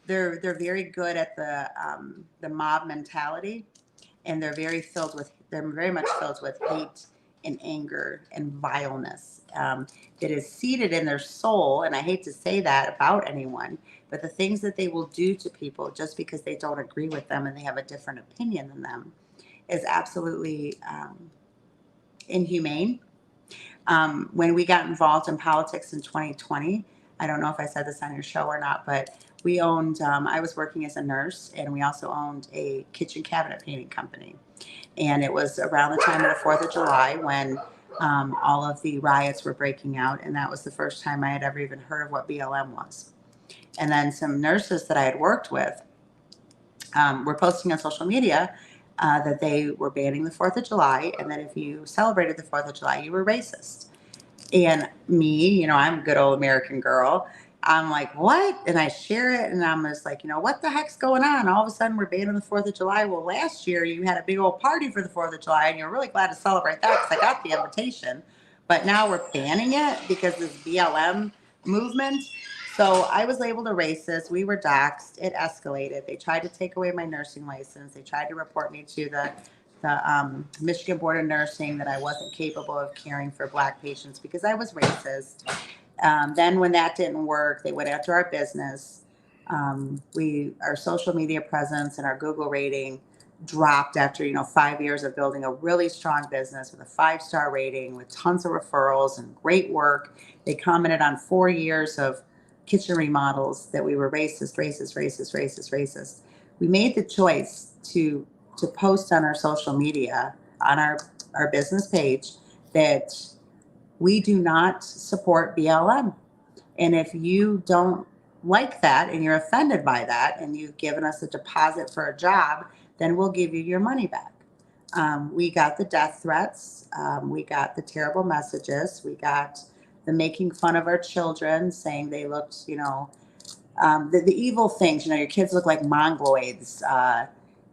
They're very good at the mob mentality, and they're very much filled with hate and anger and vileness that is seated in their soul. And I hate to say that about anyone, but the things that they will do to people just because they don't agree with them and they have a different opinion than them is absolutely inhumane. When we got involved in politics in 2020, I don't know if I said this on your show or not, but we owned, I was working as a nurse, and we also owned a kitchen cabinet painting company. And it was around the time of the 4th of July when all of the riots were breaking out. And that was the first time I had ever even heard of what BLM was. And then some nurses that I had worked with were posting on social media that they were banning the 4th of July, and that if you celebrated the 4th of July, you were racist. And me, I'm a good old American girl. I'm like, what? And I share it, and I'm just like, what the heck's going on? All of a sudden, we're banning the 4th of July. Well, last year, you had a big old party for the 4th of July, and you're really glad to celebrate that because I got the invitation. But now we're banning it because this BLM movement. So I was labeled a racist. We were doxxed. It escalated. They tried to take away my nursing license. They tried to report me to the Michigan Board of Nursing, that I wasn't capable of caring for Black patients because I was racist. Then when that didn't work, they went after our business. Our social media presence and our Google rating dropped after 5 years of building a really strong business with a 5-star rating, with tons of referrals and great work. They commented on 4 years of kitchen remodels that we were racist, racist, racist, racist, racist. We made the choice to post on our social media, on our business page, that we do not support BLM. And if you don't like that and you're offended by that and you've given us a deposit for a job, then we'll give you your money back. We got the death threats. We got the terrible messages. We got the making fun of our children, saying they looked, the evil things, your kids look like mongoloids,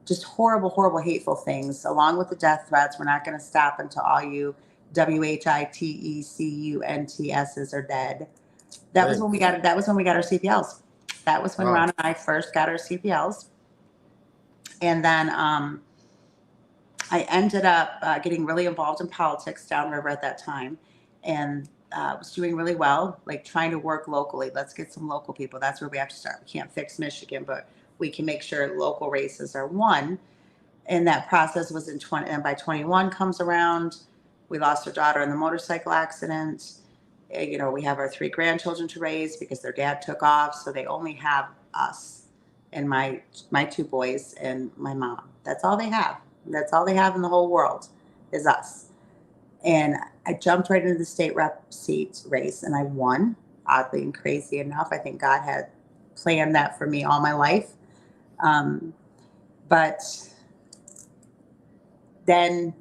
just horrible, horrible, hateful things, along with the death threats. We're not going to stop until all you WHITECUNTSs are dead. That was when we got our CPLs. That was when Ron and I first got our CPLs. And then I ended up getting really involved in politics downriver at that time, and was doing really well, like trying to work locally. Let's get some local people. That's where we have to start. We can't fix Michigan, but we can make sure local races are won. And that process was in 20, and by 21 comes around, we lost our daughter in the motorcycle accident. We have our 3 grandchildren to raise because their dad took off. So they only have us and my 2 boys and my mom. That's all they have. That's all they have in the whole world is us. And I jumped right into the state rep seat race, and I won, oddly and crazy enough. I think God had planned that for me all my life. But then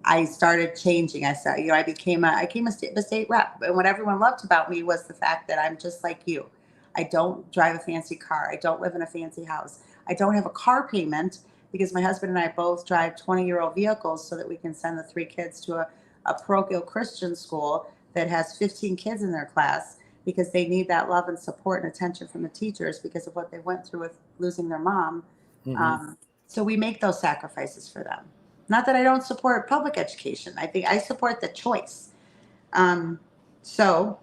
I started changing. I became a state rep. And what everyone loved about me was the fact that I'm just like you. I don't drive a fancy car. I don't live in a fancy house. I don't have a car payment because my husband and I both drive 20-year-old vehicles so that we can send the 3 kids to a parochial Christian school that has 15 kids in their class because they need that love and support and attention from the teachers because of what they went through with losing their mom. Mm-hmm. So we make those sacrifices for them. Not that I don't support public education. I think I support the choice. So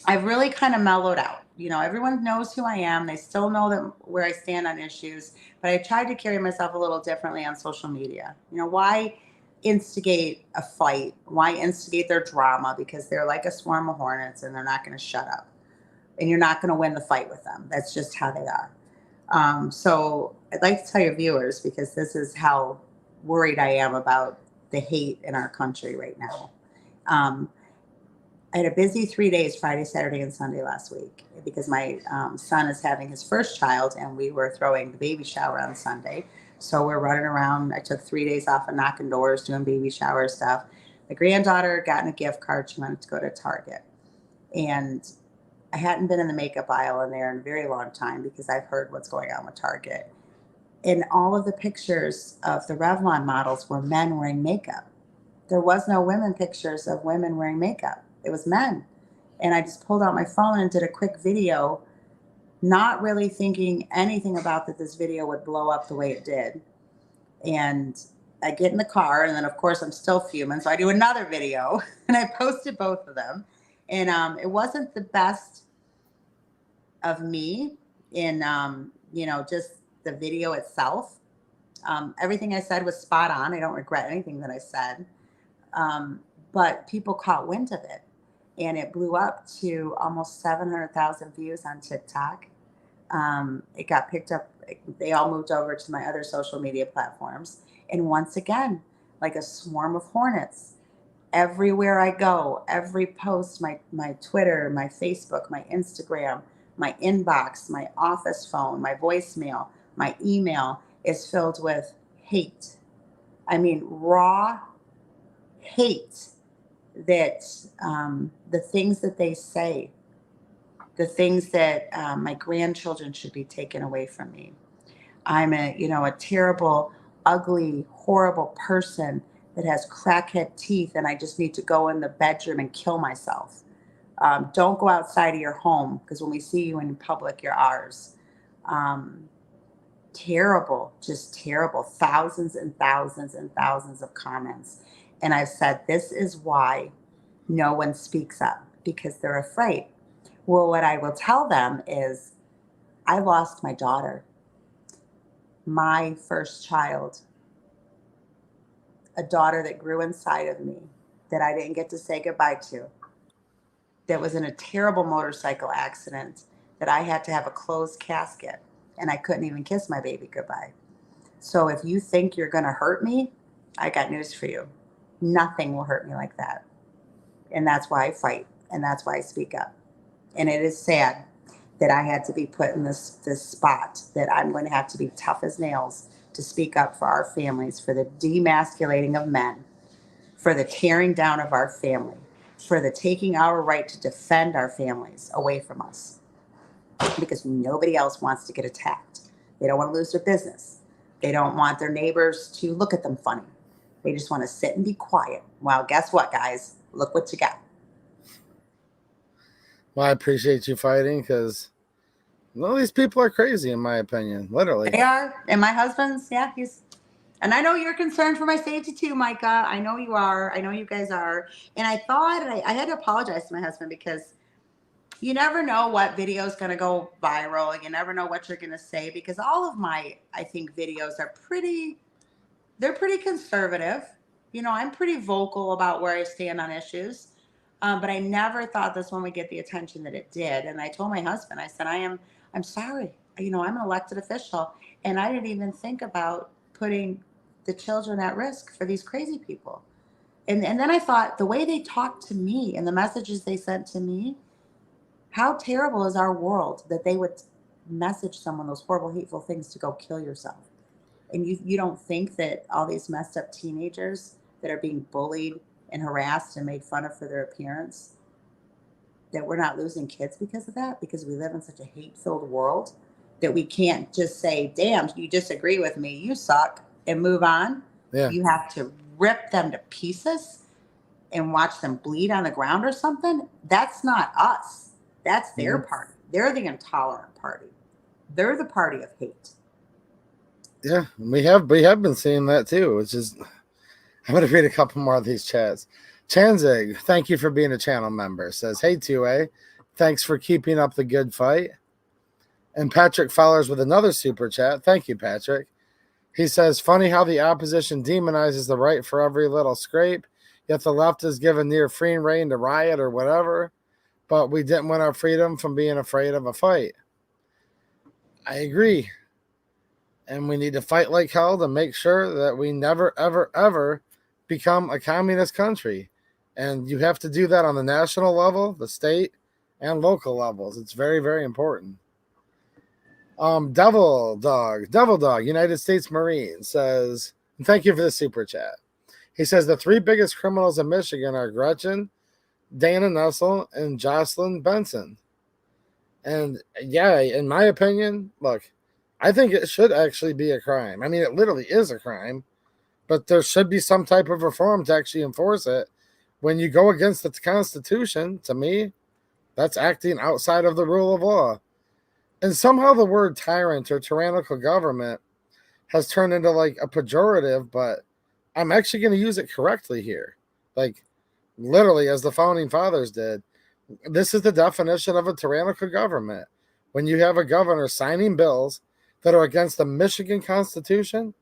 I've really kind of mellowed out. Everyone knows who I am. They still know where I stand on issues, but I tried to carry myself a little differently on social media. Why instigate a fight? Why instigate their drama? Because they're like a swarm of hornets and they're not going to shut up. And you're not going to win the fight with them. That's just how they are. So I'd like to tell your viewers, because this is how worried I am about the hate in our country right now. I had a busy 3 days, Friday, Saturday, and Sunday last week, because my son is having his first child, and we were throwing the baby shower on Sunday. So we're running around. I took 3 days off of knocking doors, doing baby shower stuff. My granddaughter got a gift card. She wanted to go to Target. And I hadn't been in the makeup aisle in there in a very long time because I've heard what's going on with Target. And all of the pictures of the Revlon models were men wearing makeup. There was no women pictures of women wearing makeup. It was men. And I just pulled out my phone and did a quick video, not really thinking anything about that this video would blow up the way it did. And I get in the car, and then of course I'm still fuming. So I do another video and I posted both of them. And it wasn't the best of me in, just the video itself. Everything I said was spot on. I don't regret anything that I said. but people caught wind of it, and it blew up to almost 700,000 views on TikTok. It got picked up. They all moved over to my other social media platforms. And once again, like a swarm of hornets, everywhere I go, every post, my Twitter, my Facebook, my Instagram, my inbox, my office phone, my voicemail, my email is filled with hate. I mean, raw hate that the things that they say, the things that my grandchildren should be taken away from me. I'm a terrible, ugly, horrible person that has crackhead teeth, and I just need to go in the bedroom and kill myself. Don't go outside of your home, because when we see you in public, you're ours. Terrible, just terrible. Thousands and thousands and thousands of comments. And I've said, this is why no one speaks up, because they're afraid. Well, what I will tell them is, I lost my daughter, my first child, a daughter that grew inside of me that I didn't get to say goodbye to, that was in a terrible motorcycle accident, that I had to have a closed casket, and I couldn't even kiss my baby goodbye. So if you think you're going to hurt me, I got news for you. Nothing will hurt me like that. And that's why I fight, and that's why I speak up. And it is sad that I had to be put in this spot, that I'm going to have to be tough as nails to speak up for our families, for the demasculating of men, for the tearing down of our family, for the taking our right to defend our families away from us, because nobody else wants to get attacked. They don't want to lose their business. They don't want their neighbors to look at them funny. They just want to sit and be quiet. Well, guess what, guys? Look what you got. Well, I appreciate you fighting, because these people are crazy, in my opinion. Literally. They are. And my husband's, yeah, and I know you're concerned for my safety too, Micah. I know you are. I know you guys are. And I thought, I had to apologize to my husband, because you never know what video is going to go viral. You never know what you're going to say, because all of my, I think, videos are they're pretty conservative. I'm pretty vocal about where I stand on issues. But I never thought this one would get the attention that it did. And I told my husband, I said, I'm sorry. I'm an elected official, and I didn't even think about putting the children at risk for these crazy people. And then I thought, the way they talked to me and the messages they sent to me, how terrible is our world that they would message someone those horrible, hateful things to go kill yourself. And you don't think that all these messed up teenagers that are being bullied and harassed and made fun of for their appearance, that we're not losing kids because of that, because we live in such a hate-filled world that we can't just say, damn, you disagree with me, you suck, and move on. Yeah. You have to rip them to pieces and watch them bleed on the ground or something. That's not us. That's their party. They're the intolerant party. They're the party of hate. Yeah, we have been seeing that too, which is, I'm going to read a couple more of these chats. Chanzig, thank you for being a channel member. Says, hey, 2A, thanks for keeping up the good fight. And Patrick Fowler's with another super chat. Thank you, Patrick. He says, funny how the opposition demonizes the right for every little scrape, yet the left is given near free reign to riot or whatever, but we didn't win our freedom from being afraid of a fight. I agree. And we need to fight like hell to make sure that we never, ever, ever become a communist country. And you have to do that on the national level, the state, and local levels. It's very, very important. Devil Dog, United States Marine says, and thank you for the super chat. He says the three biggest criminals in Michigan are Gretchen, Dana Nessel, and Jocelyn Benson. And yeah, in my opinion, look, I think it should actually be a crime. I mean, it literally is a crime, but there should be some type of reform to actually enforce it. When you go against the Constitution, to me, that's acting outside of the rule of law. And somehow the word tyrant or tyrannical government has turned into like a pejorative, but I'm actually going to use it correctly here. Like literally as the founding fathers did. This is the definition of a tyrannical government. When you have a governor signing bills that are against the Michigan Constitution,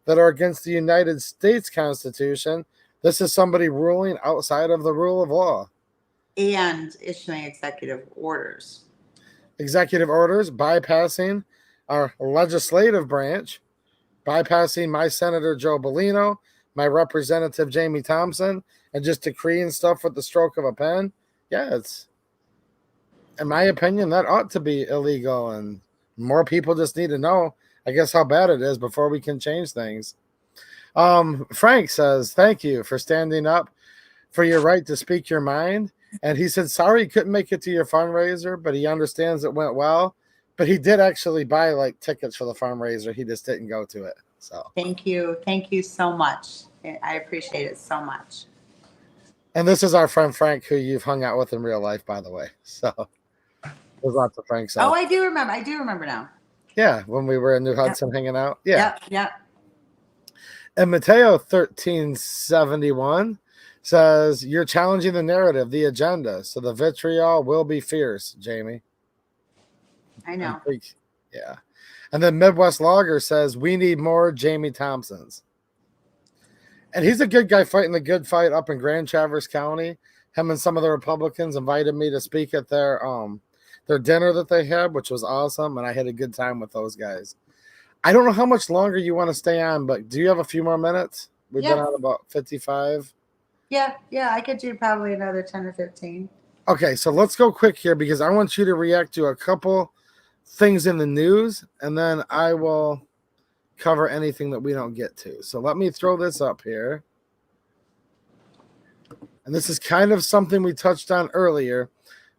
that are against the United States Constitution, This is somebody ruling outside of the rule of law. And issuing executive orders. Executive orders, bypassing our legislative branch, bypassing my Senator Joe Bellino, my Representative Jamie Thompson, and just decreeing stuff with the stroke of a pen. Yeah, it's, in my opinion, that ought to be illegal, and more people just need to know, I guess, how bad it is before we can change things. Frank says, thank you for standing up for your right to speak your mind. And he said, sorry he couldn't make it to your fundraiser, but he understands it went well. But he did actually buy like tickets for the fundraiser. He just didn't go to it. So thank you. Thank you so much. I appreciate it so much. And this is our friend Frank, who you've hung out with in real life, by the way. So there's lots of Franks out. Oh, I do remember. I do remember now. Yeah, when we were in New Hudson hanging out. Yeah. Yeah. And Mateo 1371 says, you're challenging the narrative, the agenda, so the vitriol will be fierce, Jamie. I know. Yeah. And then Midwest Logger says, we need more Jamie Thompsons. And he's a good guy fighting the good fight up in Grand Traverse County. Him and some of the Republicans invited me to speak at their dinner that they had, which was awesome, and I had a good time with those guys. I don't know how much longer you want to stay on, but do you have a few more minutes? We've been on about 55. Yeah, I could do probably another 10 or 15. Okay, so let's go quick here because I want you to react to a couple things in the news, and then I will cover anything that we don't get to. So let me throw this up here. And this is kind of something we touched on earlier.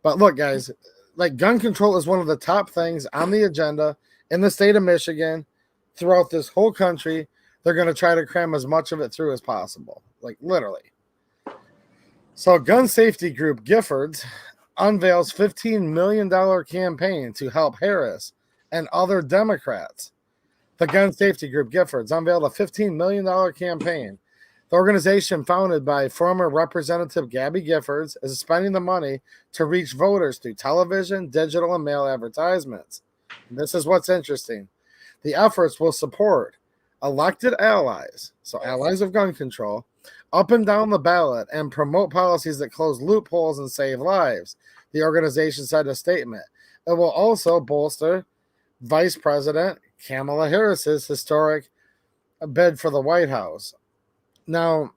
But look, guys, like gun control is one of the top things on the agenda in the state of Michigan throughout this whole country. They're going to try to cram as much of it through as possible, like literally. So gun safety group Giffords unveils $15 million campaign to help Harris and other Democrats. The gun safety group Giffords unveiled a $15 million campaign. The organization, founded by former Representative Gabby Giffords, is spending the money to reach voters through television, digital, and mail advertisements. And this is what's interesting. The efforts will support elected allies, so allies of gun control, up and down the ballot, and promote policies that close loopholes and save lives, the organization said in a statement. It will also bolster Vice President Kamala Harris's historic bid for the White House. Now,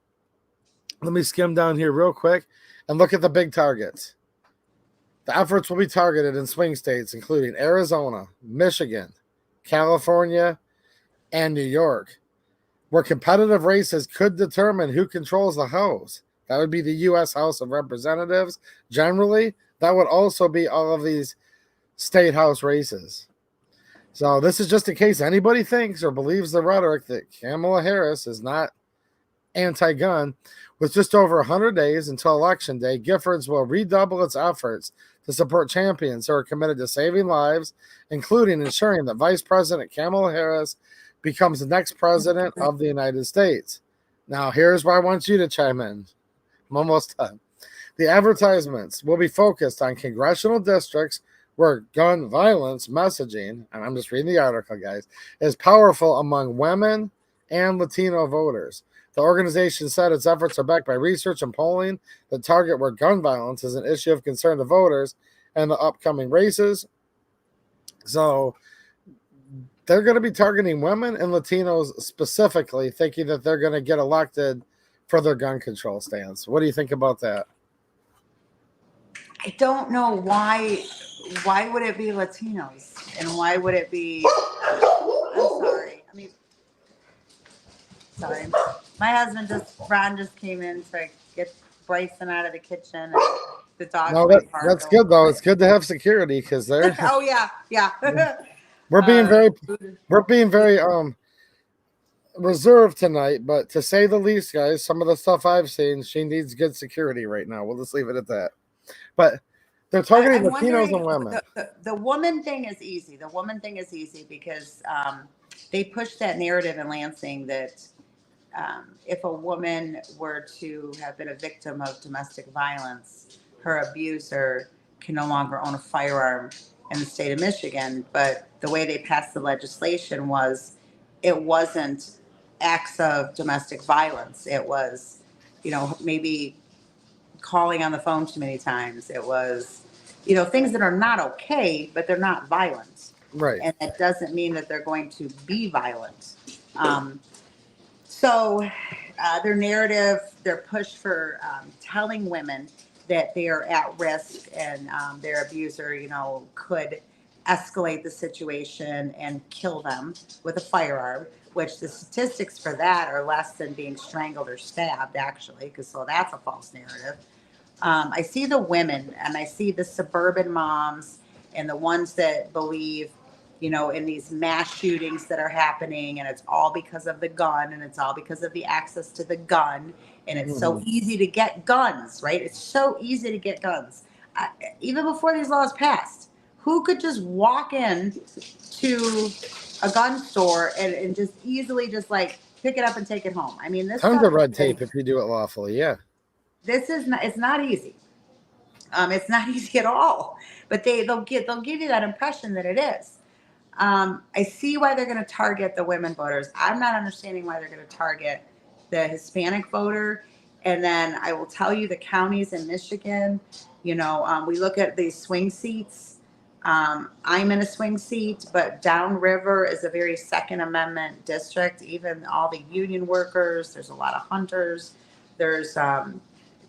let me skim down here real quick and look at the big targets. The efforts will be targeted in swing states, including Arizona, Michigan, California, and New York, where competitive races could determine who controls the House. That would be the U.S. House of Representatives. Generally, that would also be all of these state House races. So this is just in case anybody thinks or believes the rhetoric that Kamala Harris is not anti-gun. With just over 100 days until Election Day, Giffords will redouble its efforts to support champions who are committed to saving lives, including ensuring that Vice President Kamala Harris becomes the next president of the United States. Now, here's where I want you to chime in. I'm almost done. The advertisements will be focused on congressional districts where gun violence messaging, and I'm just reading the article, guys, is powerful among women and Latino voters. The organization said its efforts are backed by research and polling that target where gun violence is an issue of concern to voters and the upcoming races. So they're going to be targeting women and Latinos specifically, thinking that they're going to get elected for their gun control stance. What do you think about that? I don't know why. Why would it be Latinos? And why would it be? I'm sorry. Sorry. My husband Ron just came in to get Bryson out of the kitchen. And the dog. No, that's good though. It's good to have security because they're. Oh yeah. We're being very reserved tonight, but to say the least, guys, some of the stuff I've seen, she needs good security right now. We'll just leave it at that. But they're targeting Latinos and women. The woman thing is easy. The woman thing is easy because they pushed that narrative in Lansing that if a woman were to have been a victim of domestic violence, her abuser can no longer own a firearm in the state of Michigan. But the way they passed the legislation was it wasn't acts of domestic violence. It was maybe calling on the phone too many times. It was, things that are not okay, but they're not violent. Right. And that doesn't mean that they're going to be violent. So their narrative, their push for telling women that they are at risk and their abuser, could escalate the situation and kill them with a firearm, which the statistics for that are less than being strangled or stabbed, actually, so that's a false narrative. I see the women and I see the suburban moms and the ones that believe, in these mass shootings that are happening, and it's all because of the gun and it's all because of the access to the gun. And it's so easy to get guns, right? It's so easy to get guns. Even before these laws passed, who could just walk in to a gun store and just easily just like pick it up and take it home? I mean, this tons of red tape if you do it lawfully. Yeah. This is not, it's not easy. It's not easy at all, but they'll give you that impression that it is. I see why they're going to target the women voters. I'm not understanding why they're going to target the Hispanic voter. And then I will tell you the counties in Michigan, we look at these swing seats. I'm in a swing seat, but downriver is a very Second Amendment district. Even all the union workers, there's a lot of hunters. There's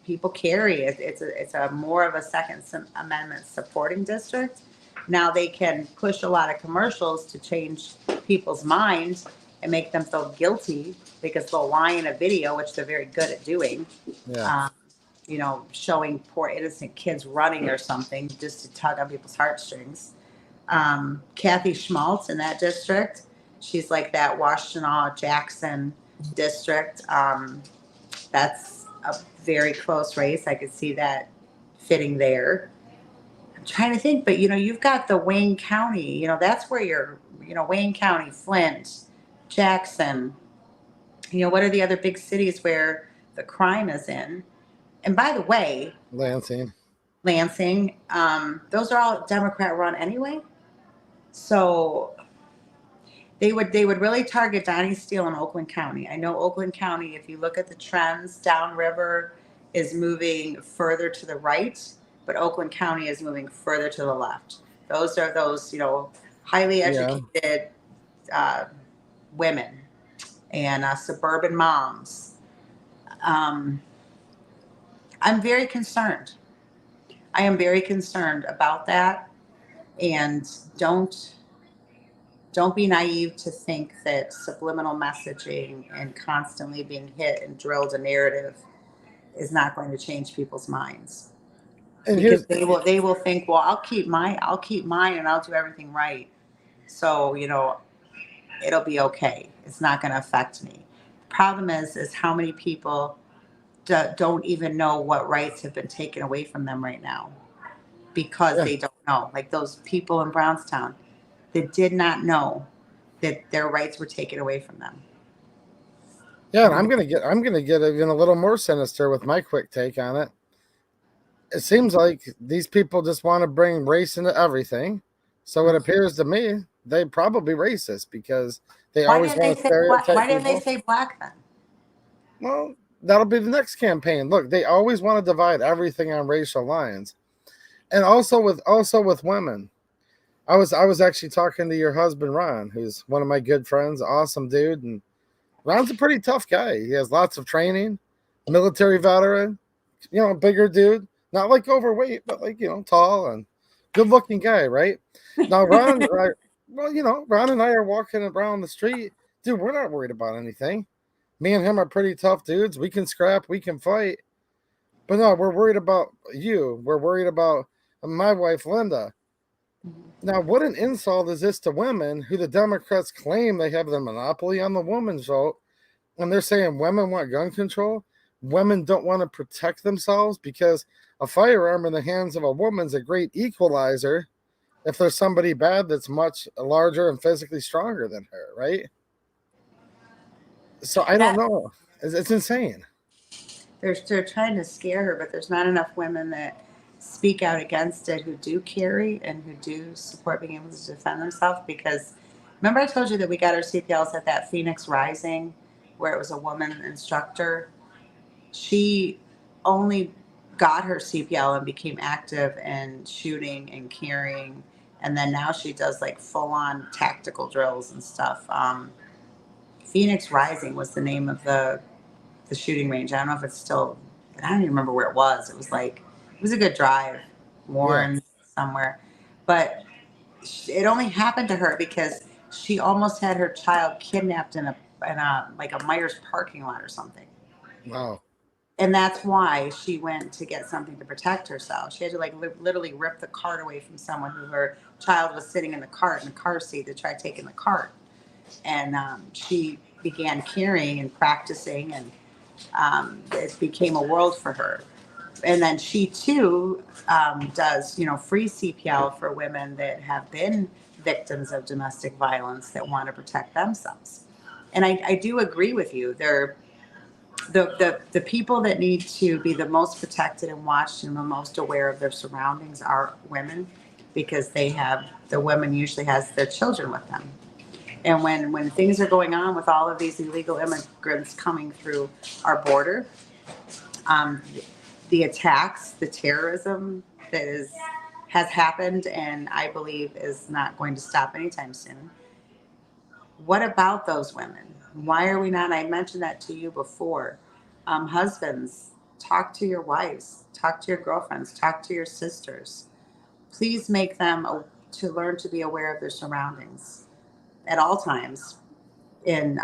people carry. It's a more of a Second Amendment supporting district. Now they can push a lot of commercials to change people's minds and make them feel guilty because they'll lie in a video, which they're very good at doing. Yeah. Showing poor innocent kids running or something just to tug on people's heartstrings. Kathy Schmaltz in that district, she's like that Washtenaw Jackson district. That's a very close race. I could see that fitting there. I'm trying to think, but you've got the Wayne County, that's where you're, Wayne County, Flint, Jackson, what are the other big cities where the crime is in? And by the way, Lansing, those are all Democrat run anyway. So they would really target Donnie Steele in Oakland County. I know Oakland County, if you look at the trends, downriver is moving further to the right, but Oakland County is moving further to the left. Those are those, highly educated women and suburban moms. I'm very concerned. I am very concerned about that. And don't be naive to think that subliminal messaging and constantly being hit and drilled a narrative is not going to change people's minds. and Because they will think, well, I'll keep mine and I'll do everything right. So, it'll be okay. It's not going to affect me. The problem is how many people don't even know what rights have been taken away from them right now because they don't know. Like those people in Brownstown that did not know that their rights were taken away from them. Yeah, and I'm gonna get even a little more sinister with my quick take on it. It seems like these people just want to bring race into everything. So it appears to me they probably racist because they always want to stereotype. Why didn't they say black then? Well, that'll be the next campaign. Look, they always want to divide everything on racial lines, and also with women. I was actually talking to your husband Ron, who's one of my good friends, awesome dude, and Ron's a pretty tough guy. He has lots of training, military veteran, bigger dude, not like overweight, but like tall and good looking guy, right? Now Ron, Ron and I are walking around the street, dude. We're not worried about anything. Me and him are pretty tough dudes. We can scrap, we can fight. But no, we're worried about you. We're worried about my wife, Linda. Now, what an insult is this to women who the Democrats claim they have the monopoly on the women's vote? And they're saying women want gun control. Women don't want to protect themselves because a firearm in the hands of a woman's a great equalizer if there's somebody bad that's much larger and physically stronger than her, right? So I don't know. It's insane. They're trying to scare her, but there's not enough women that speak out against it who do carry and who do support being able to defend themselves. Because remember I told you that we got our CPLs at that Phoenix Rising where it was a woman instructor. She only got her CPL and became active in shooting and carrying, and then now she does like full on tactical drills and stuff. Phoenix Rising was the name of the shooting range. I don't know if it's still. I don't even remember where it was. It was a good drive, Yeah. Warren somewhere, but it only happened to her because she almost had her child kidnapped in a like a Myers parking lot or something. Wow. And that's why she went to get something to protect herself. She had to like literally rip the cart away from someone who her child was sitting in the cart in the car seat to try taking the cart. And she began carrying and practicing, and it became a world for her. And then she too does, free CPL for women that have been victims of domestic violence that want to protect themselves. And I do agree with you. The people that need to be the most protected and watched and the most aware of their surroundings are women, because the women usually has their children with them. And when things are going on with all of these illegal immigrants coming through our border, um, the attacks, the terrorism that has happened, and I believe is not going to stop anytime soon. What about those women? Why are we not? I mentioned that to you before. Husbands, talk to your wives, talk to your girlfriends, talk to your sisters. Please make them to learn to be aware of their surroundings at all times, and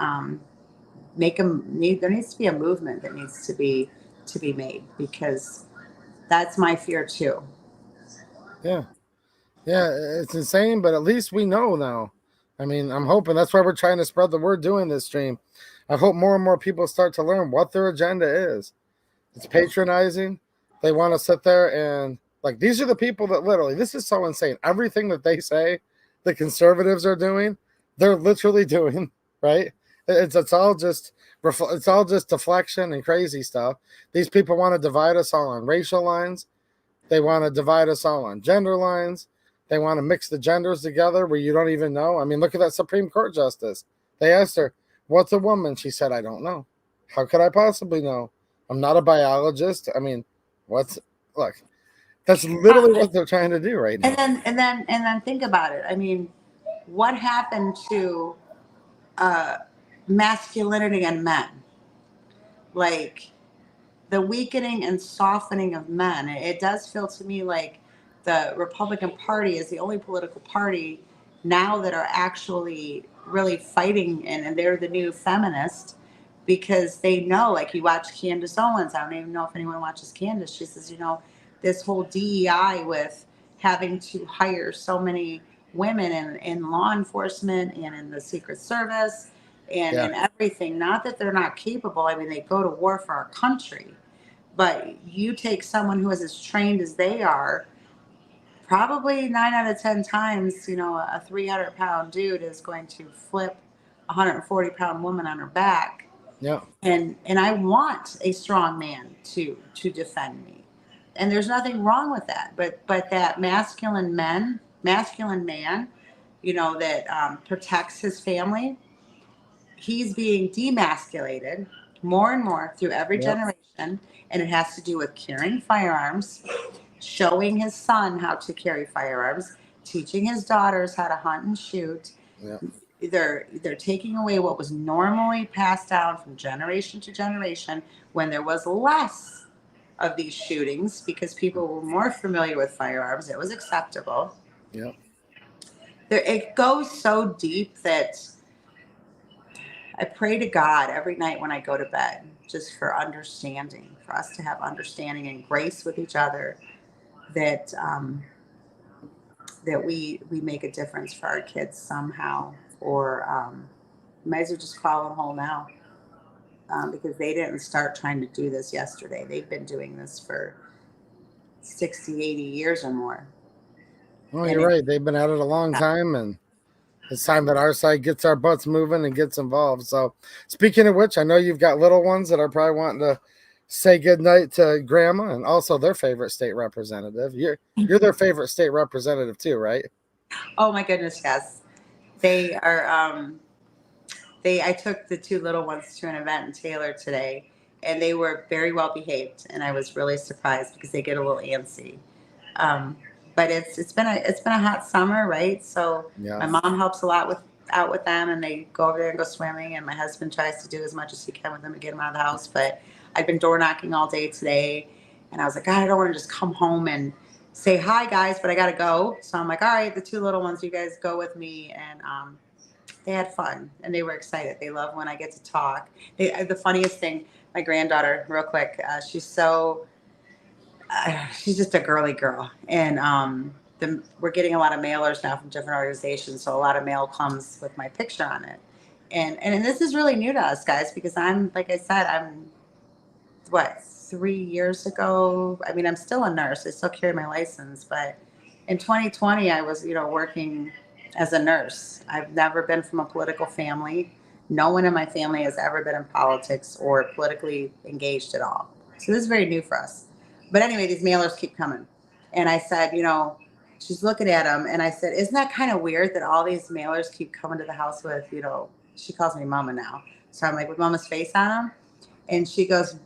make them need. There needs to be a movement that needs to be made, because that's my fear too. Yeah. Yeah. It's insane, but at least we know now. I mean, I'm hoping that's why we're trying to spread the word doing this stream. I hope more and more people start to learn what their agenda is. It's patronizing. They want to sit there and like these are the people that literally this is so insane. Everything that they say the conservatives are doing, they're literally doing, right? It's all just it's all just deflection and crazy stuff. These people want to divide us all on racial lines. They want to divide us all on gender lines. They want to mix the genders together where you don't even know. I mean, look at that Supreme Court justice. They asked her, "What's a woman?" She said, "I don't know. How could I possibly know? I'm not a biologist." I mean, what's look? That's literally what they're trying to do right now. And then think about it. I mean, what happened to uh, masculinity in men? Like the weakening and softening of men. It does feel to me like the Republican Party is the only political party now that are actually really fighting, and they're the new feminist, because they know, like you watch Candace Owens. I don't even know if anyone watches Candace. She says, this whole DEI with having to hire so many women in law enforcement and in the Secret Service and Yeah, in everything. Not that they're not capable. I mean, they go to war for our country, but you take someone who is as trained as they are, probably 9 out of 10 times, a 300-pound dude is going to flip a 140-pound woman on her back. yeah, And I want a strong man to defend me. And there's nothing wrong with that. But that masculine man, that protects his family, he's being demasculated more and more through every yeah, generation. And it has to do with carrying firearms, showing his son how to carry firearms, teaching his daughters how to hunt and shoot. yeah, They're taking away what was normally passed down from generation to generation, when there was less of these shootings because people were more familiar with firearms. It was acceptable. yeah. It goes so deep that I pray to God every night when I go to bed, just for understanding, for us to have understanding and grace with each other, that we make a difference for our kids somehow, or might as well just call them whole now, because they didn't start trying to do this yesterday. They've been doing this for 60, 80 years or more. Well, And you're right. They've been at it a long time, and it's time that our side gets our butts moving and gets involved. So, speaking of which, I know you've got little ones that are probably wanting to say goodnight to grandma and also their favorite state representative. You're their favorite state representative too, right? oh my goodness, yes, they are. I took the two little ones to an event in Taylor today, and they were very well behaved, and I was really surprised because they get a little antsy. Um, but it's been a hot summer, right? So Yeah. my mom helps a lot with out with them, and they go over there and go swimming, and my husband tries to do as much as he can with them to get them out of the house. But I've been door knocking all day today, and I was like, God, I don't want to just come home and say hi, guys, but I gotta go. So I'm like, all right, the two little ones, you guys go with me, and they had fun and they were excited. They love when I get to talk. The funniest thing, my granddaughter, real quick, she's just a girly girl, and we're getting a lot of mailers now from different organizations, so a lot of mail comes with my picture on it, and this is really new to us guys because I'm like I said, I'm what 3 years ago. I mean, I'm still a nurse. I still carry my license, but in 2020, I was working as a nurse. I've never been from a political family. No one in my family has ever been in politics or politically engaged at all. So this is very new for us. But anyway, these mailers keep coming. And I said, she's looking at them. And I said, isn't that kind of weird that all these mailers keep coming to the house with, she calls me mama now. So I'm like, with mama's face on them. And she goes,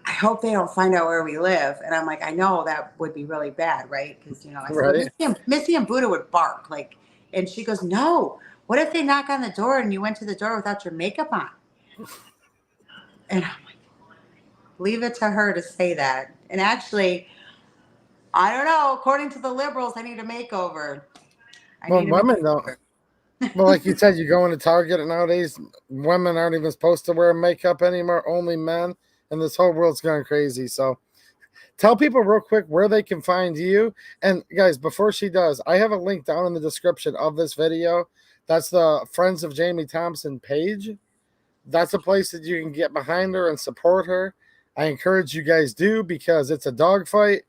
I hope they don't find out where we live. And I'm like, I know that would be really bad, right? Because, I said, Right. Missy and Buddha would bark. And she goes, no, what if they knock on the door and you went to the door without your makeup on? And I'm like, leave it to her to say that. And actually, I don't know. According to the liberals, I need a makeover. Well, women don't. Well, like you said, you go into Target and nowadays, women aren't even supposed to wear makeup anymore, only men. And this whole world's going crazy. So tell people real quick where they can find you. And guys, before she does, I have a link down in the description of this video. That's the Friends of Jamie Thompson page. That's a place that you can get behind her and support her. I encourage you guys do because it's a dogfight.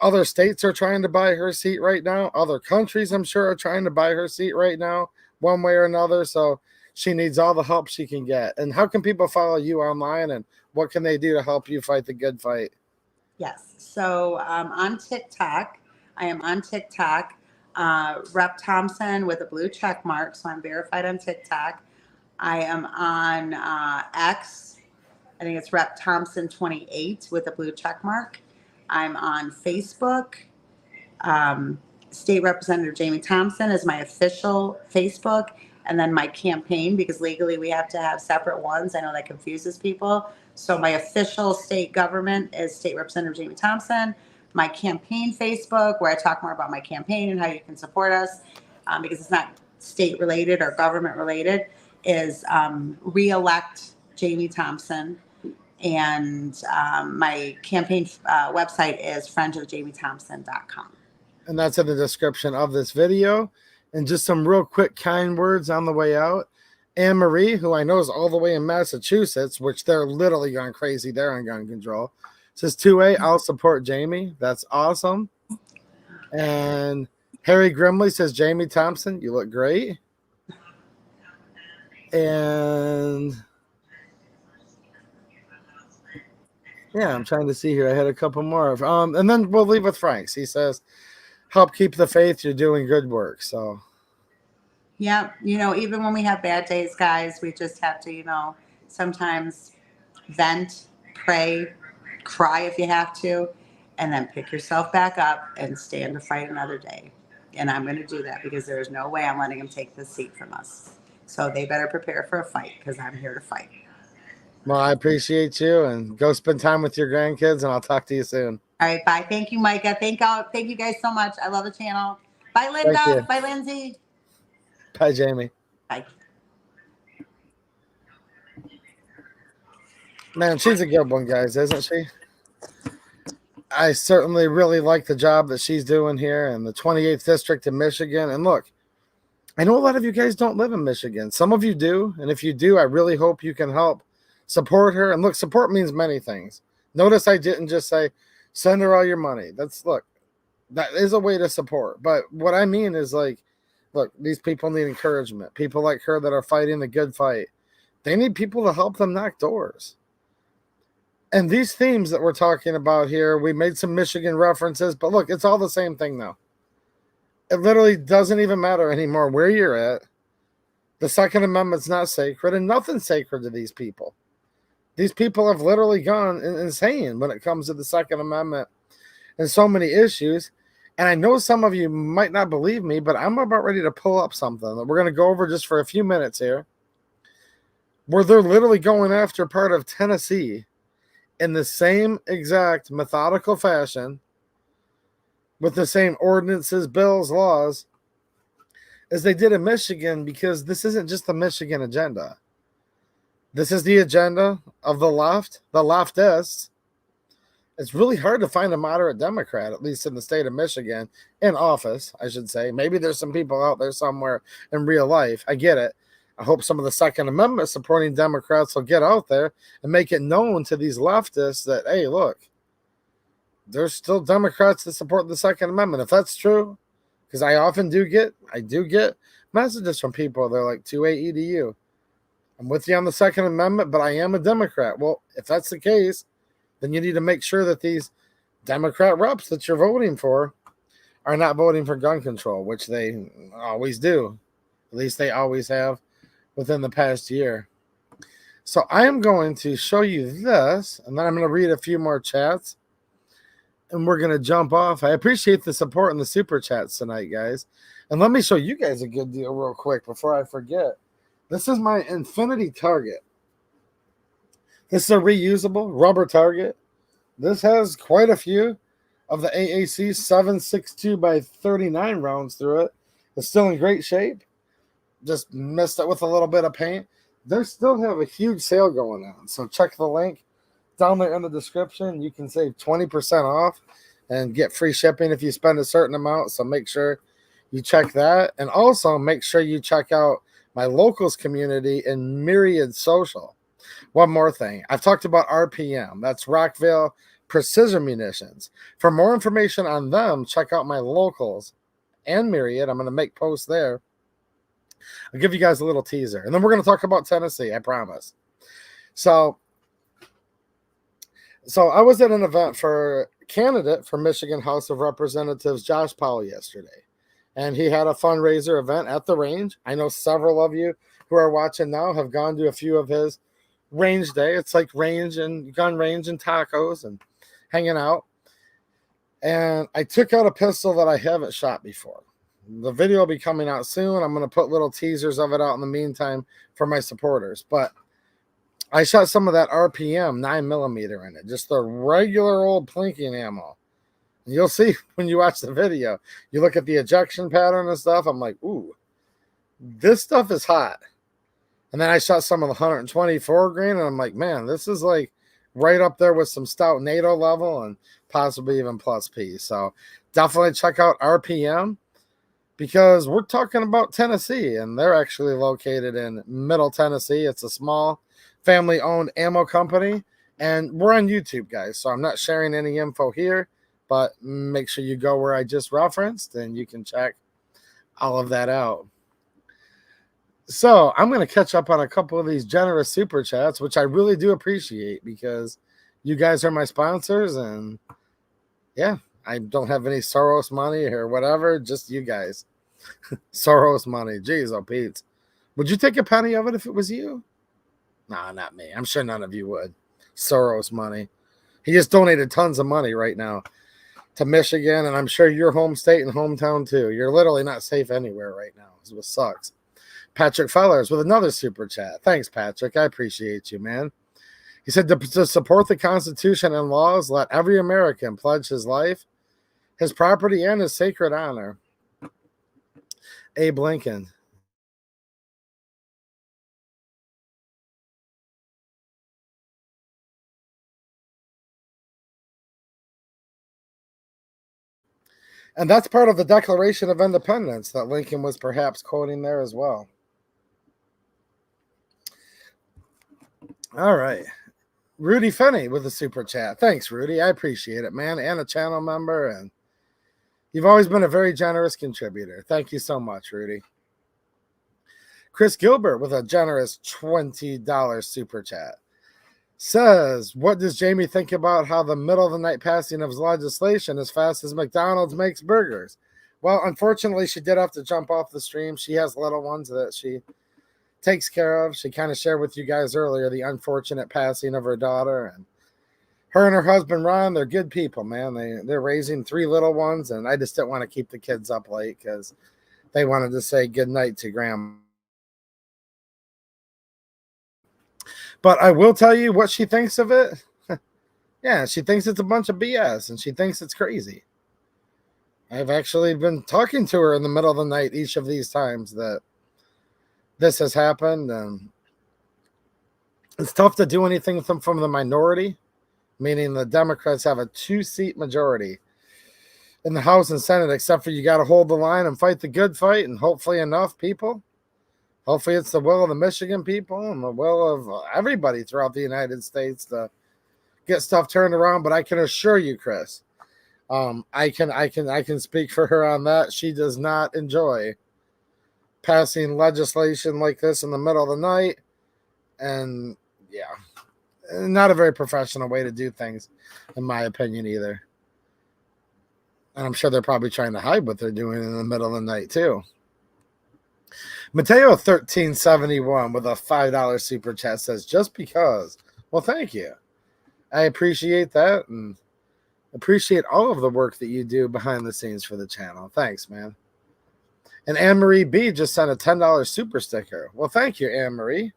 Other states are trying to buy her seat right now. Other countries, I'm sure, are trying to buy her seat right now, one way or another. So she needs all the help she can get. And how can people follow you online, and what can they do to help you fight the good fight? Yes. So on TikTok, I am on TikTok, Rep Thompson with a blue check mark. So I'm verified on TikTok. I am on X. I think it's Rep Thompson 28 with a blue check mark. I'm on Facebook. State Representative Jamie Thompson is my official Facebook, and then my campaign, because legally we have to have separate ones. I know that confuses people. So my official state government is State Representative Jamie Thompson. My campaign Facebook, where I talk more about my campaign and how you can support us, because it's not state related or government related, is Reelect Jamie Thompson. And my campaign website is friendsofjamiethompson.com. And that's in the description of this video. And just some real quick kind words on the way out. Anne Marie, who I know is all the way in Massachusetts, which they're literally going crazy there on gun control, says 2A, I'll support Jamie. That's awesome. And Harry Grimley says, Jamie Thompson, you look great. And yeah, I'm trying to see here. I had a couple more. And then we'll leave with Frank's. He says, help keep the faith. You're doing good work. So yeah, even when we have bad days, guys, we just have to, sometimes vent, pray, cry if you have to, and then pick yourself back up and stand to fight another day. And I'm going to do that because there is no way I'm letting them take this seat from us. So they better prepare for a fight because I'm here to fight. Well, I appreciate you, and go spend time with your grandkids, and I'll talk to you soon. All right, bye. Thank you, Micah. Thank you guys so much. I love the channel. Bye, Linda. Bye, Lindsay. Bye, Jamie. Bye. Man, she's a good one, guys, isn't she? I certainly really like the job that she's doing here in the 28th District in Michigan. And look, I know a lot of you guys don't live in Michigan. Some of you do. And if you do, I really hope you can help support her. And look, support means many things. Notice I didn't just say, send her all your money. That is a way to support. But what I mean is look, these people need encouragement. People like her that are fighting the good fight. They need people to help them knock doors. And these themes that we're talking about here, we made some Michigan references, but look, it's all the same thing now. It literally doesn't even matter anymore where you're at. The Second Amendment's not sacred, and nothing's sacred to these people. These people have literally gone insane when it comes to the Second Amendment and so many issues. And I know some of you might not believe me, but I'm about ready to pull up something that we're going to go over just for a few minutes here, where they're literally going after part of Tennessee in the same exact methodical fashion, with the same ordinances, bills, laws, as they did in Michigan, because this isn't just the Michigan agenda. This is the agenda of the left, the leftists. It's really hard to find a moderate Democrat, at least in the state of Michigan, in office, I should say. Maybe there's some people out there somewhere in real life. I get it. I hope some of the Second Amendment supporting Democrats will get out there and make it known to these leftists that, hey, look, there's still Democrats that support the Second Amendment. If that's true, because I do get messages from people. They're like, 2A EDU. I'm with you on the Second Amendment, but I am a Democrat. Well, if that's the case, then you need to make sure that these Democrat reps that you're voting for are not voting for gun control, which they always do. At least they always have within the past year. So I am going to show you this, and then I'm going to read a few more chats, and we're going to jump off. I appreciate the support in the super chats tonight, guys. And let me show you guys a good deal real quick before I forget. This is my infinity target. This is a reusable rubber target. This has quite a few of the AAC 7.62 by 39 rounds through it. It's still in great shape. Just missed it with a little bit of paint. They still have a huge sale going on. So check the link down there in the description. You can save 20% off and get free shipping if you spend a certain amount. So make sure you check that. And also make sure you check out my locals community in Myriad Social. One more thing. I've talked about RPM. That's Rockville Precision Munitions. For more information on them, check out my locals and Myriad. I'm going to make posts there. I'll give you guys a little teaser. And then we're going to talk about Tennessee, I promise. So I was at an event for candidate for Michigan House of Representatives, Josh Powell, yesterday. And he had a fundraiser event at the range. I know several of you who are watching now have gone to a few of his range day. It's like range and gun range and tacos and hanging out. And I took out a pistol that I haven't shot before. The video will be coming out soon. I'm going to put little teasers of it out in the meantime for my supporters. But I shot some of that RPM 9mm in it, just the regular old plinking ammo. And you'll see when you watch the video. You look at the ejection pattern and stuff. I'm like, ooh, this stuff is hot. And then I shot some of the 124 grain, and I'm like, man, this is like right up there with some stout NATO level and possibly even plus P. So definitely check out RPM, because we're talking about Tennessee, and they're actually located in Middle Tennessee. It's a small family-owned ammo company, and we're on YouTube, guys. So I'm not sharing any info here, but make sure you go where I just referenced, and you can check all of that out. So I'm going to catch up on a couple of these generous super chats, which I really do appreciate, because you guys are my sponsors, and yeah, I don't have any Soros money or whatever, just you guys. Soros money. Jeez, oh Pete. Would you take a penny of it if it was you? Nah, not me. I'm sure none of you would. Soros money. He just donated tons of money right now to Michigan, and I'm sure your home state and hometown too. You're literally not safe anywhere right now. This what sucks. Patrick Fellers with another super chat. Thanks, Patrick. I appreciate you, man. He said, to support the Constitution and laws, let every American pledge his life, his property, and his sacred honor. Abe Lincoln. And that's part of the Declaration of Independence that Lincoln was perhaps quoting there as well. All right. Rudy Finney with a super chat. Thanks, Rudy. I appreciate it, man. And a channel member. And you've always been a very generous contributor. Thank you so much, Rudy. Chris Gilbert with a generous $20 super chat. Says, what does Jamie think about how the middle of the night passing of legislation as fast as McDonald's makes burgers? Well, unfortunately, she did have to jump off the stream. She has little ones that she takes care of. She kind of shared with you guys earlier the unfortunate passing of her daughter, and her husband Ron, they're good people, man. They're raising 3 little ones, and I just didn't want to keep the kids up late because they wanted to say good night to Grandma. But I will tell you what she thinks of it. Yeah, she thinks it's a bunch of BS, and she thinks it's crazy. I've actually been talking to her in the middle of the night each of these times that this has happened, and it's tough to do anything from the minority, meaning the Democrats have a 2-seat majority in the House and Senate, except for you got to hold the line and fight the good fight, and hopefully enough people. Hopefully it's the will of the Michigan people and the will of everybody throughout the United States to get stuff turned around. But I can assure you, Chris, I can speak for her on that. She does not enjoy passing legislation like this in the middle of the night, and yeah, not a very professional way to do things, in my opinion, either. And I'm sure they're probably trying to hide what they're doing in the middle of the night too. Mateo 1371 with a $5 super chat says, just because. Well, thank you. I appreciate that, and appreciate all of the work that you do behind the scenes for the channel. Thanks, man. And Anne-Marie B just sent a $10 super sticker. Well, thank you, Anne-Marie.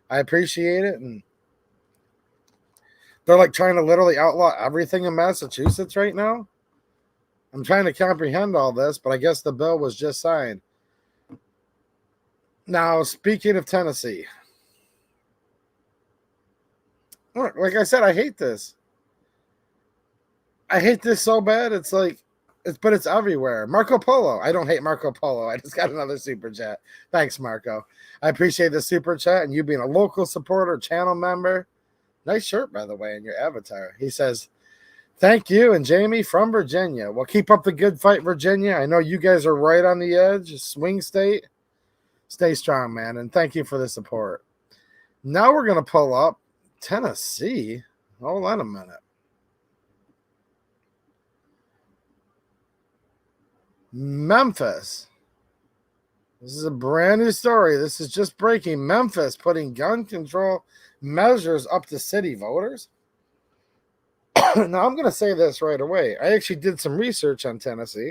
I appreciate it. And they're like trying to literally outlaw everything in Massachusetts right now. I'm trying to comprehend all this, but I guess the bill was just signed. Now, speaking of Tennessee, like I said, I hate this. I hate this so bad. It's like, but it's everywhere. Marco Polo. I don't hate Marco Polo. I just got another super chat. Thanks, Marco. I appreciate the super chat and you being a local supporter, channel member. Nice shirt, by the way, in your avatar. He says, thank you, and Jamie from Virginia. Well, keep up the good fight, Virginia. I know you guys are right on the edge. Swing state. Stay strong, man, and thank you for the support. Now we're going to pull up Tennessee. Hold on a minute. Memphis. This is a brand new story. This is just breaking. Memphis putting gun control measures up to city voters. Now, I'm going to say this right away. I actually did some research on Tennessee.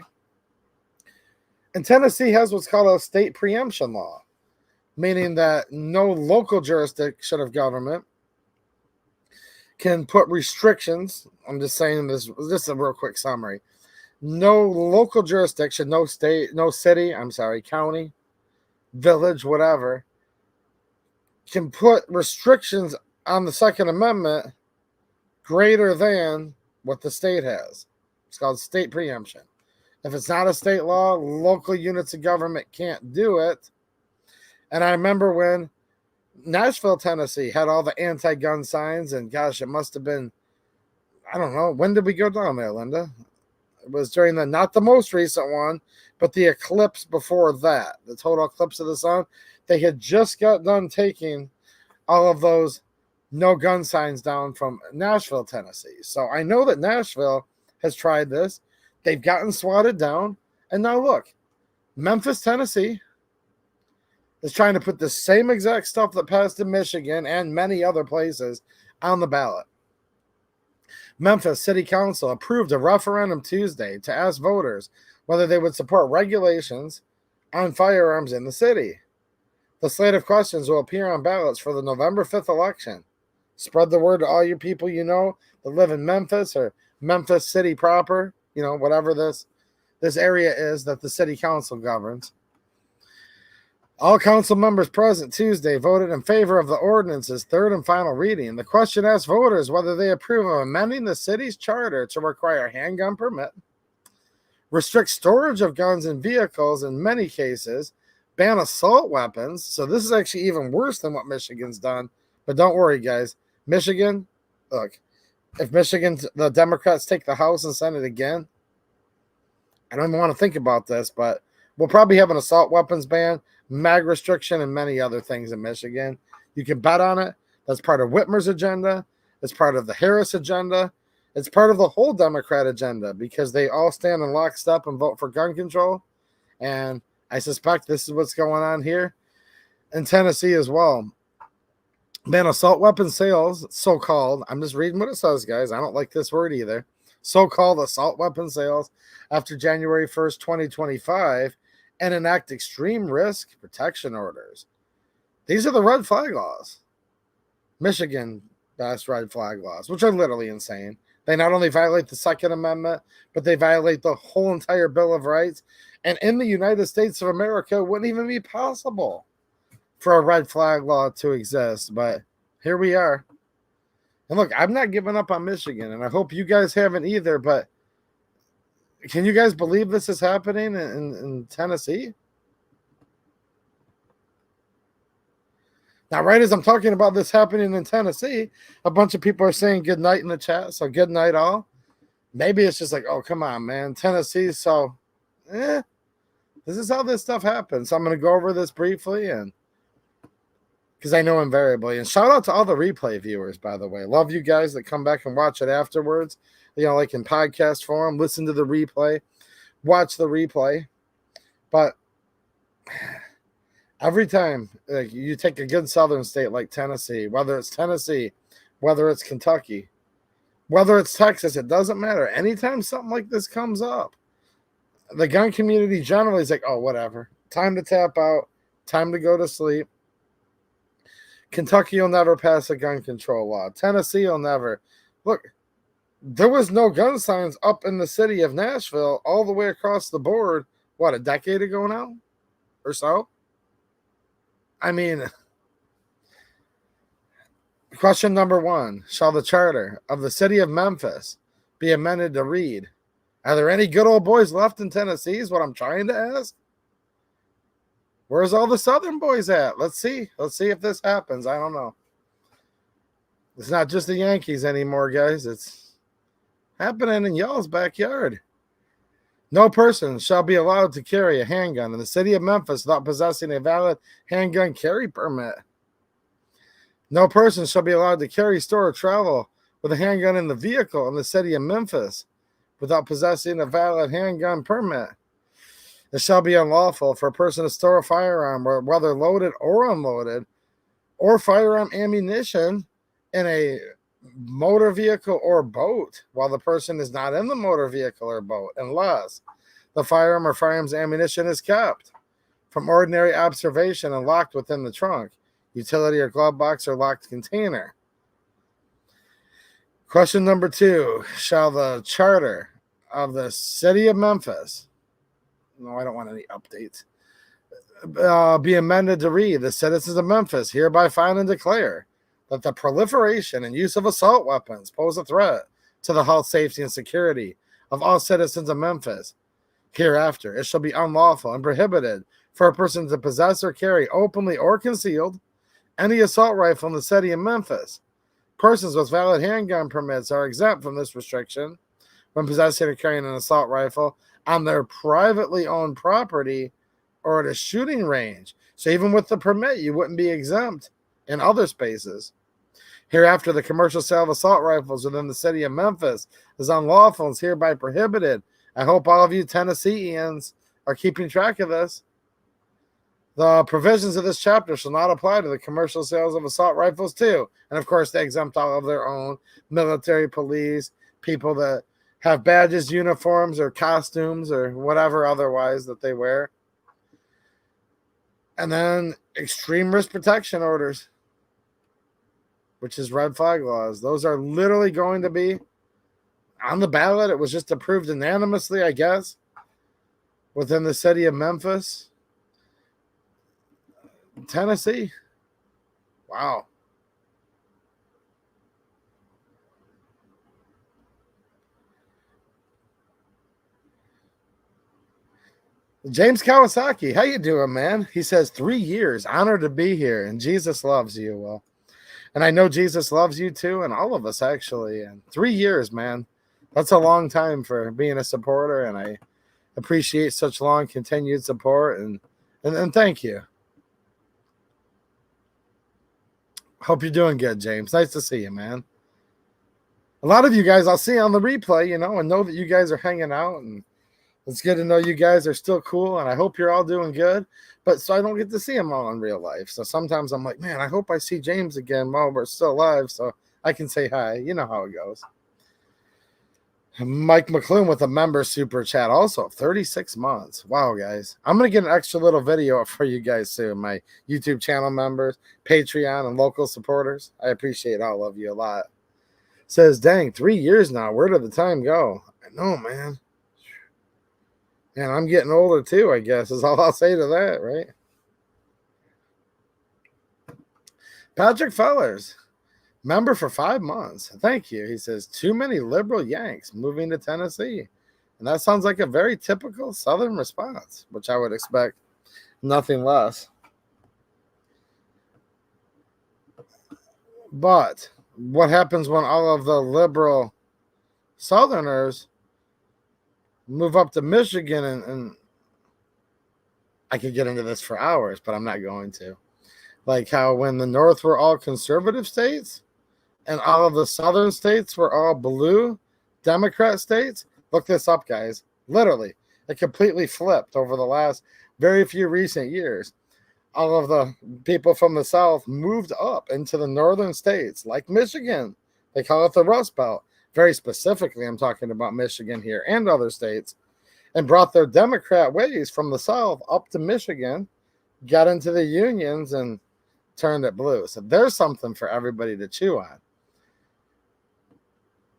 And Tennessee has what's called a state preemption law, meaning that no local jurisdiction of government can put restrictions. I'm just saying this is a real quick summary. No local jurisdiction, no state, no city, county, village, whatever, can put restrictions on the Second Amendment greater than what the state has. It's called state preemption. If it's not a state law, local units of government can't do it. And I remember when Nashville, Tennessee had all the anti-gun signs, and gosh, it must have been, I don't know, when did we go down there, Linda? It was during not the most recent one, but the eclipse before that, the total eclipse of the sun. They had just got done taking all of those no gun signs down from Nashville, Tennessee. So I know that Nashville has tried this. They've gotten swatted down. And now look, Memphis, Tennessee is trying to put the same exact stuff that passed in Michigan and many other places on the ballot. Memphis City Council approved a referendum Tuesday to ask voters whether they would support regulations on firearms in the city. The slate of questions will appear on ballots for the November 5th election. Spread the word to all you people you know that live in Memphis or Memphis City proper, whatever this area is that the city council governs. All council members present Tuesday voted in favor of the ordinance's third and final reading. The question asked voters whether they approve of amending the city's charter to require a handgun permit, restrict storage of guns in vehicles in many cases, ban assault weapons. So this is actually even worse than what Michigan's done. But don't worry, guys. Michigan, look, if the Democrats take the House and Senate again, I don't even want to think about this, but we'll probably have an assault weapons ban, mag restriction, and many other things in Michigan. You can bet on it. That's part of Whitmer's agenda. It's part of the Harris agenda. It's part of the whole Democrat agenda because they all stand in lockstep and vote for gun control. And I suspect this is what's going on here. in Tennessee as well. Man, assault weapon sales, so-called, I'm just reading what it says, guys. I don't like this word either. So-called assault weapon sales after January 1st, 2025, and enact extreme risk protection orders. These are the red flag laws. Michigan passed red flag laws, which are literally insane. They not only violate the Second Amendment, but they violate the whole entire Bill of Rights. And in the United States of America, it wouldn't even be possible for a red flag law to exist. But here we are. And look, I'm not giving up on Michigan, and I hope you guys haven't either. But can you guys believe this is happening in Tennessee? Now, right as I'm talking about this happening in Tennessee, a bunch of people are saying good night in the chat. So good night, all. Maybe it's just like, oh, come on, man. Tennessee, so, this is how this stuff happens. So I'm going to go over this briefly, and because I know invariably. And shout out to all the replay viewers, by the way. Love you guys that come back and watch it afterwards. You know, like in podcast form, listen to the replay, watch the replay. But every time like, you take a good southern state like Tennessee, whether it's Kentucky, whether it's Texas, it doesn't matter. Anytime something like this comes up, the gun community generally is like, oh, whatever. Time to tap out. Time to go to sleep. Kentucky will never pass a gun control law. Tennessee will never. Look, there was no gun signs up in the city of Nashville all the way across the board, what, a decade ago now or so? I mean, question number 1, shall the charter of the city of Memphis be amended to read, are there any good old boys left in Tennessee is what I'm trying to ask? Where's all the Southern boys at? Let's see. Let's see if this happens. I don't know. It's not just the Yankees anymore, guys. It's happening in y'all's backyard. No person shall be allowed to carry a handgun in the city of Memphis without possessing a valid handgun carry permit. No person shall be allowed to carry, store, or travel with a handgun in the vehicle in the city of Memphis without possessing a valid handgun permit. It shall be unlawful for a person to store a firearm, whether loaded or unloaded, or firearm ammunition in a motor vehicle or boat while the person is not in the motor vehicle or boat, unless the firearm or firearms ammunition is kept from ordinary observation and locked within the trunk, utility or glove box or locked container. Question number 2, shall the charter of the city of Memphis, no, I don't want any updates, be amended to read, the citizens of Memphis hereby find and declare that the proliferation and use of assault weapons pose a threat to the health, safety, and security of all citizens of Memphis. Hereafter, it shall be unlawful and prohibited for a person to possess or carry openly or concealed any assault rifle in the city of Memphis. Persons with valid handgun permits are exempt from this restriction when possessing or carrying an assault rifle on their privately owned property or at a shooting range. So even with the permit, you wouldn't be exempt in other spaces. Hereafter, the commercial sale of assault rifles within the city of Memphis is unlawful and is hereby prohibited. I hope all of you Tennesseans are keeping track of this. The provisions of this chapter shall not apply to the commercial sales of assault rifles too. And of course, they exempt all of their own military, police, people that have badges, uniforms, or costumes, or whatever otherwise that they wear. And then extreme risk protection orders, which is red flag laws. Those are literally going to be on the ballot. It was just approved unanimously, I guess, within the city of Memphis. Tennessee. Wow. James Kawasaki, how you doing, man? He says 3 years, honored to be here, and Jesus loves you. Well, and I know Jesus loves you too, and all of us actually. And 3 years, man, that's a long time for being a supporter, and I appreciate such long continued support, and thank you. Hope you're doing good, James. Nice to see you, man. A lot of you guys I'll see on the replay, and know that you guys are hanging out and It's good to know you guys are still cool, and I hope you're all doing good. But so I don't get to see them all in real life. So sometimes I'm like, man, I hope I see James again while we're still alive so I can say hi. You know how it goes. Mike McClune with a member super chat, also 36 months. Wow, guys. I'm going to get an extra little video for you guys soon. My YouTube channel members, Patreon, and local supporters. I appreciate all of you a lot. Says, dang, 3 years now. Where did the time go? I know, man. And I'm getting older too, I guess, is all I'll say to that, right? Patrick Fellers, member for 5 months. Thank you. He says, too many liberal Yanks moving to Tennessee. And that sounds like a very typical Southern response, which I would expect nothing less. But what happens when all of the liberal Southerners move up to Michigan? And I could get into this for hours, but I'm not going to. Like how when the North were all conservative states and all of the Southern states were all blue Democrat states. Look this up, guys. Literally, it completely flipped over the last very few recent years. All of the people from the South moved up into the northern states, like Michigan. They call it the Rust Belt. Very specifically, I'm talking about Michigan here and other states, and brought their Democrat ways from the South up to Michigan, got into the unions, and turned it blue. So there's something for everybody to chew on.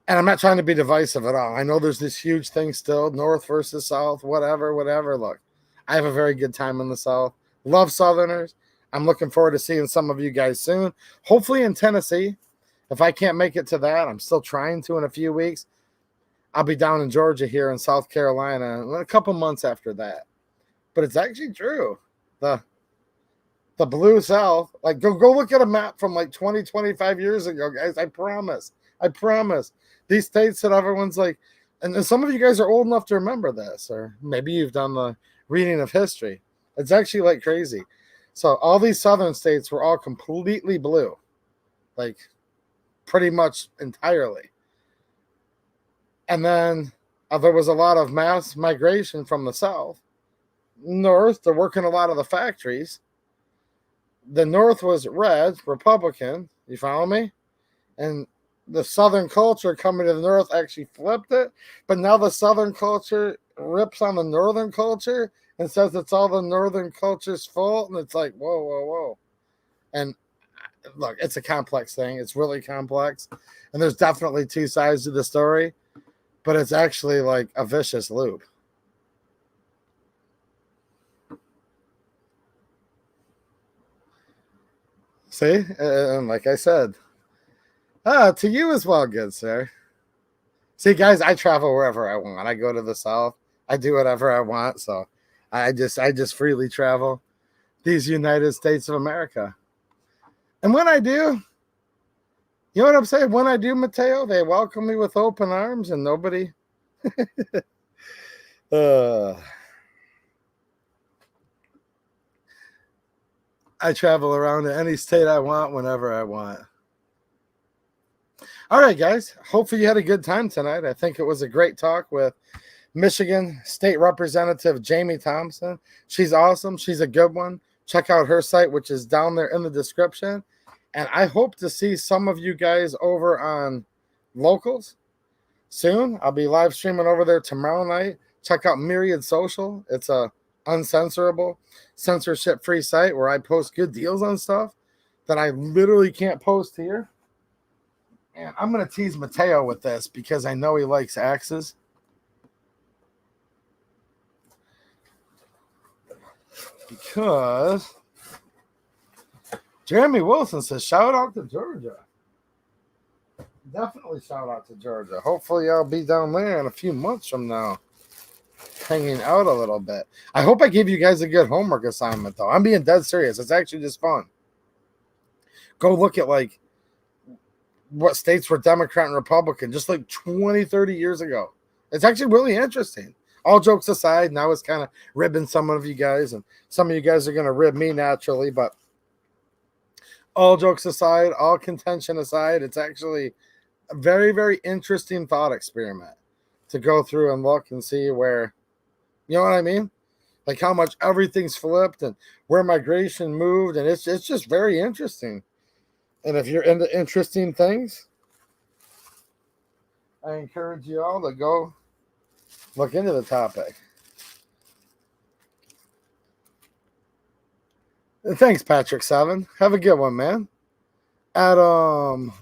And I'm not trying to be divisive at all. I know there's this huge thing still, North versus South, whatever. Look, I have a very good time in the South. Love Southerners. I'm looking forward to seeing some of you guys soon. Hopefully in Tennessee. If I can't make it to that, I'm still trying to in a few weeks. I'll be down in Georgia here in South Carolina a couple months after that. But it's actually true. The blue South, like go look at a map from like 20, 25 years ago, guys. I promise. These states that everyone's like, and some of you guys are old enough to remember this, or maybe you've done the reading of history. It's actually like crazy. So all these southern states were all completely blue, like pretty much entirely. And then there was a lot of mass migration from the South north to work in a lot of the factories. The North was red, Republican, you follow me? And the Southern culture coming to the North actually flipped it. But now the Southern culture rips on the Northern culture and says it's all the Northern culture's fault. And it's like, whoa. And look, it's a complex thing. It's really complex. And there's definitely two sides to the story. But it's actually like a vicious loop. See? And like I said, to you as well, good sir. See, guys, I travel wherever I want. I go to the South. I do whatever I want. So I just freely travel these United States of America. And when I do, you know what I'm saying? When I do, Mateo, they welcome me with open arms and nobody. I travel around to any state I want whenever I want. All right, guys. Hopefully you had a good time tonight. I think it was a great talk with Michigan State Representative Jamie Thompson. She's awesome. She's a good one. Check out her site, which is down there in the description. And I hope to see some of you guys over on Locals soon. I'll be live streaming over there tomorrow night. Check out Myriad Social. It's a uncensorable, censorship-free site where I post good deals on stuff that I literally can't post here. And I'm going to tease Mateo with this because I know he likes axes. Because Jeremy Wilson says, shout out to Georgia. Definitely shout out to Georgia. Hopefully I'll be down there in a few months from now, hanging out a little bit. I hope I gave you guys a good homework assignment, though. I'm being dead serious. It's actually just fun. Go look at, like, what states were Democrat and Republican just like 20, 30 years ago. It's actually really interesting. All jokes aside, now it's kind of ribbing some of you guys, and some of you guys are going to rib me naturally, but all jokes aside, all contention aside, it's actually a very, very interesting thought experiment to go through and look and see where You know what I mean? Like how much everything's flipped and where migration moved, and it's just very interesting. And if you're into interesting things, I encourage you all to go look into the topic. And thanks, Patrick7. Have a good one, man. Adam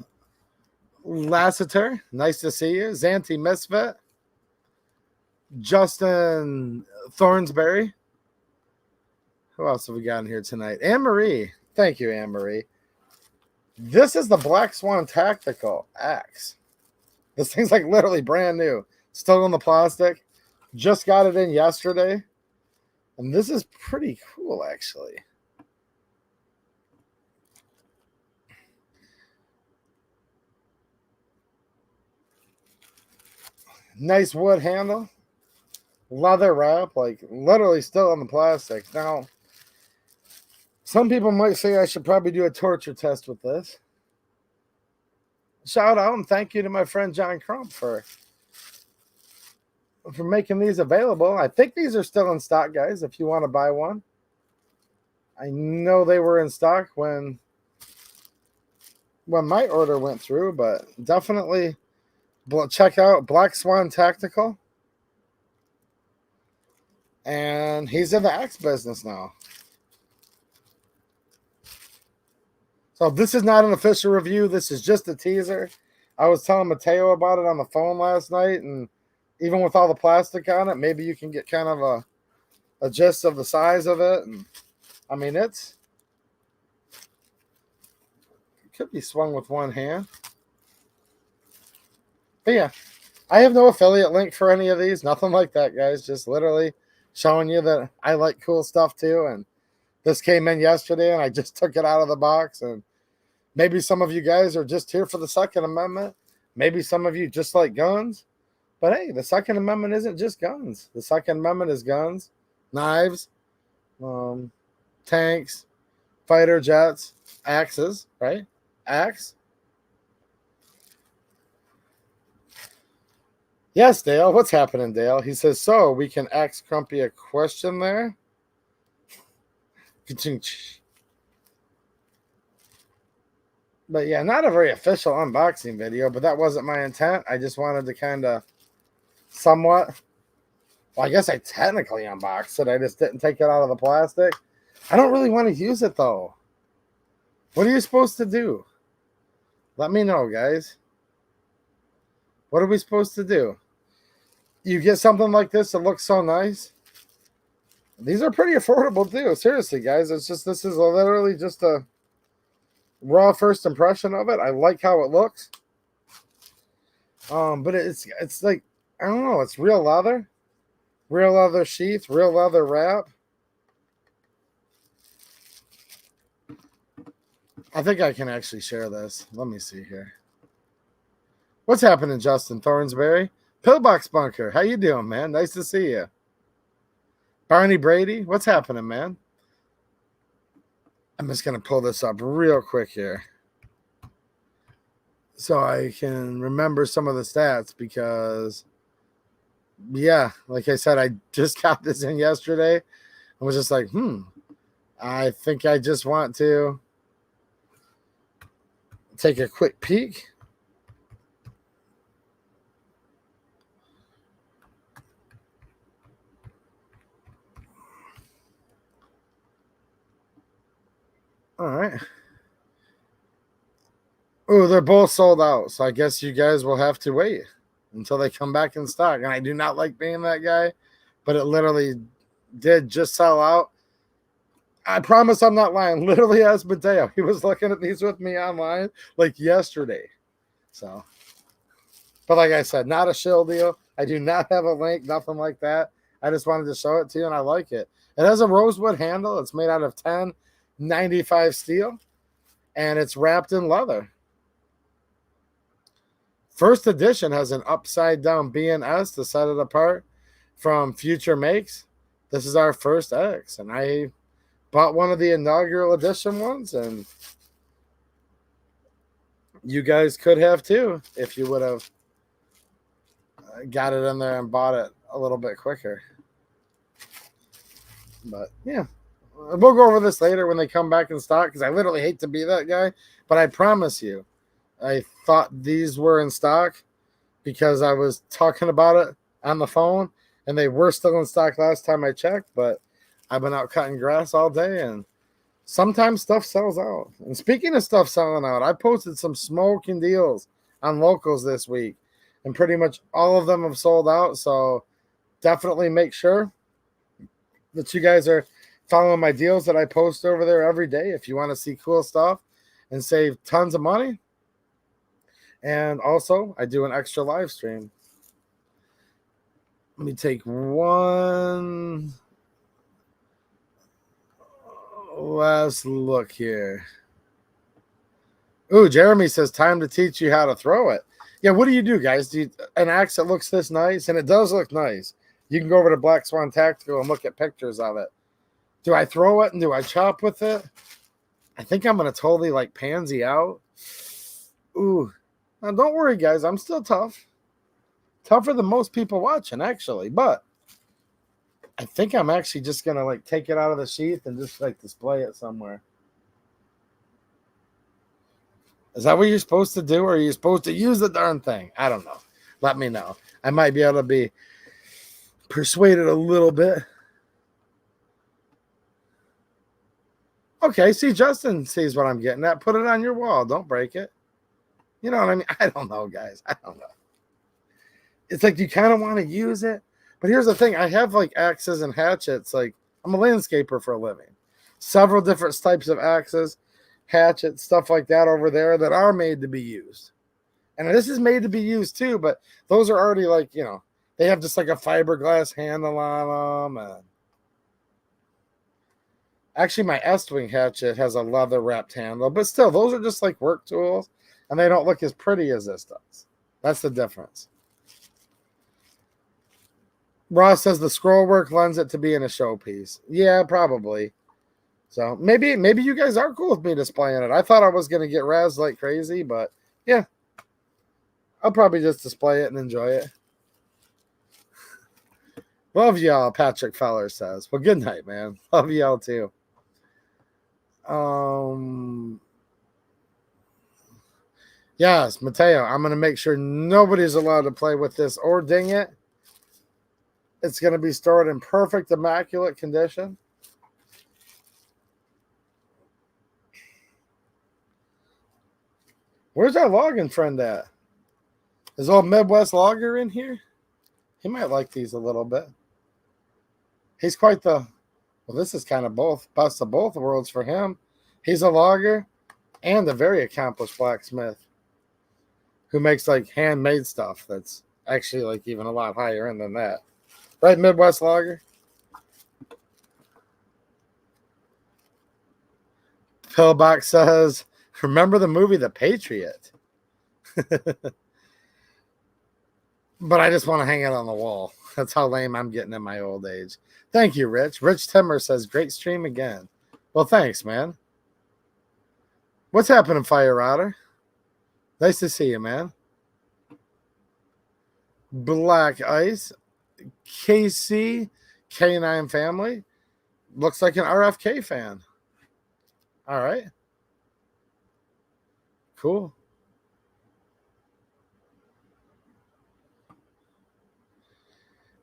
Lassiter, nice to see you. Zanti Misfit. Justin Thornsberry. Who else have we got in here tonight? Anne Marie. Thank you, Anne Marie. This is the Black Swan Tactical Axe. This thing's like literally brand new. Still in the plastic. Just got it in yesterday. And this is pretty cool, actually. Nice wood handle. Leather wrap. Like literally still in the plastic. Now, some people might say I should probably do a torture test with this. Shout out and thank you to my friend John Crump for making these available. I think these are still in stock, guys, if you want to buy one. I know they were in stock when my order went through, but definitely check out Black Swan Tactical. And he's in the axe business now. So this is not an official review. This is just a teaser. I was telling Mateo about it on the phone last night, and even with all the plastic on it, maybe you can get kind of a gist of the size of it. And I mean, it could be swung with one hand. But yeah, I have no affiliate link for any of these. Nothing like that, guys. Just literally showing you that I like cool stuff too. And this came in yesterday, and I just took it out of the box. And maybe some of you guys are just here for the Second Amendment. Maybe some of you just like guns. But hey, the Second Amendment isn't just guns. The Second Amendment is guns, knives, tanks, fighter jets, axes, right? Axe. Yes, Dale. What's happening, Dale? He says, so we can ask Crumpy a question there. But yeah, not a very official unboxing video, but that wasn't my intent. I just wanted to kind of somewhat, well, I guess I technically unboxed it. I just didn't take it out of the plastic. I don't really want to use it, though. What are you supposed to do? Let me know, guys. What are we supposed to do? You get something like this that looks so nice. These are pretty affordable, too. Seriously, guys. It's just, this is literally just a raw first impression of it. I like how it looks. But it's like, I don't know, it's real leather sheath, real leather wrap. I think I can actually share this. Let me see here. What's happening, Justin Thornsberry? Pillbox Bunker, how you doing, man? Nice to see you. Barney Brady, what's happening, man? I'm just going to pull this up real quick here so I can remember some of the stats because, yeah, like I said, I just got this in yesterday. I was just like, I think I just want to take a quick peek. All right. Oh, they're both sold out. So I guess you guys will have to wait until they come back in stock. And I do not like being that guy, but it literally did just sell out. I promise I'm not lying. Literally, as Mateo, he was looking at these with me online like yesterday. So, but like I said, not a shill deal. I do not have a link, nothing like that. I just wanted to show it to you, and I like it. It has a rosewood handle. It's made out of 1095 steel, and it's wrapped in leather. First edition has an upside down B&S to set it apart from future makes. This is our first X, and I bought one of the inaugural edition ones, and you guys could have too if you would have got it in there and bought it a little bit quicker. But yeah, we'll go over this later when they come back in stock because I literally hate to be that guy. But I promise you, I thought these were in stock because I was talking about it on the phone and they were still in stock last time I checked. But I've been out cutting grass all day and sometimes stuff sells out. And speaking of stuff selling out, I posted some smoking deals on locals this week and pretty much all of them have sold out. So definitely make sure that you guys are following my deals that I post over there every day if you want to see cool stuff and save tons of money. And also, I do an extra live stream. Let me take one last look here. Ooh, Jeremy says, time to teach you how to throw it. Yeah, what do you do, guys? Do you, an axe that looks this nice? And it does look nice. You can go over to Black Swan Tactical and look at pictures of it. Do I throw it and do I chop with it? I think I'm going to totally like pansy out. Ooh. Now, don't worry, guys. I'm still tough. Tougher than most people watching, actually. But I think I'm actually just going to like take it out of the sheath and just like display it somewhere. Is that what you're supposed to do? Or are you supposed to use the darn thing? I don't know. Let me know. I might be able to be persuaded a little bit. Okay, see, Justin sees what I'm getting at. Put it on your wall. Don't break it. You know what I mean? I don't know, guys. I don't know. It's like you kind of want to use it. But here's the thing. I have like axes and hatchets. Like I'm a landscaper for a living. Several different types of axes, hatchets, stuff like that over there that are made to be used. And this is made to be used too, but those are already like, you know, they have just like a fiberglass handle on them. And actually, my Estwing hatchet has a leather wrapped handle, but still, those are just like work tools, and they don't look as pretty as this does. That's the difference. Ross says the scroll work lends it to being a showpiece. Yeah, probably. So maybe you guys are cool with me displaying it. I thought I was going to get razzed like crazy, but yeah. I'll probably just display it and enjoy it. Love y'all, Patrick Feller says. Well, good night, man. Love y'all too. Yes, Mateo, I'm going to make sure nobody's allowed to play with this or ding it. It's going to be stored in perfect, immaculate condition. Where's our logging friend at? Is old Midwest Logger in here? He might like these a little bit. He's quite the, well, this is kind of both, best of both worlds for him. He's a logger and a very accomplished blacksmith who makes like handmade stuff that's actually like even a lot higher end than that. Right, Midwest Logger? Pillbox says, remember the movie The Patriot? But I just want to hang it on the wall. That's how lame I'm getting in my old age. Thank you, Rich. Rich Timmer says, great stream again. Well, thanks, man. What's happening, Fire Rider? Nice to see you, man. Black Ice. KC. K9 family. Looks like an RFK fan. All right. Cool.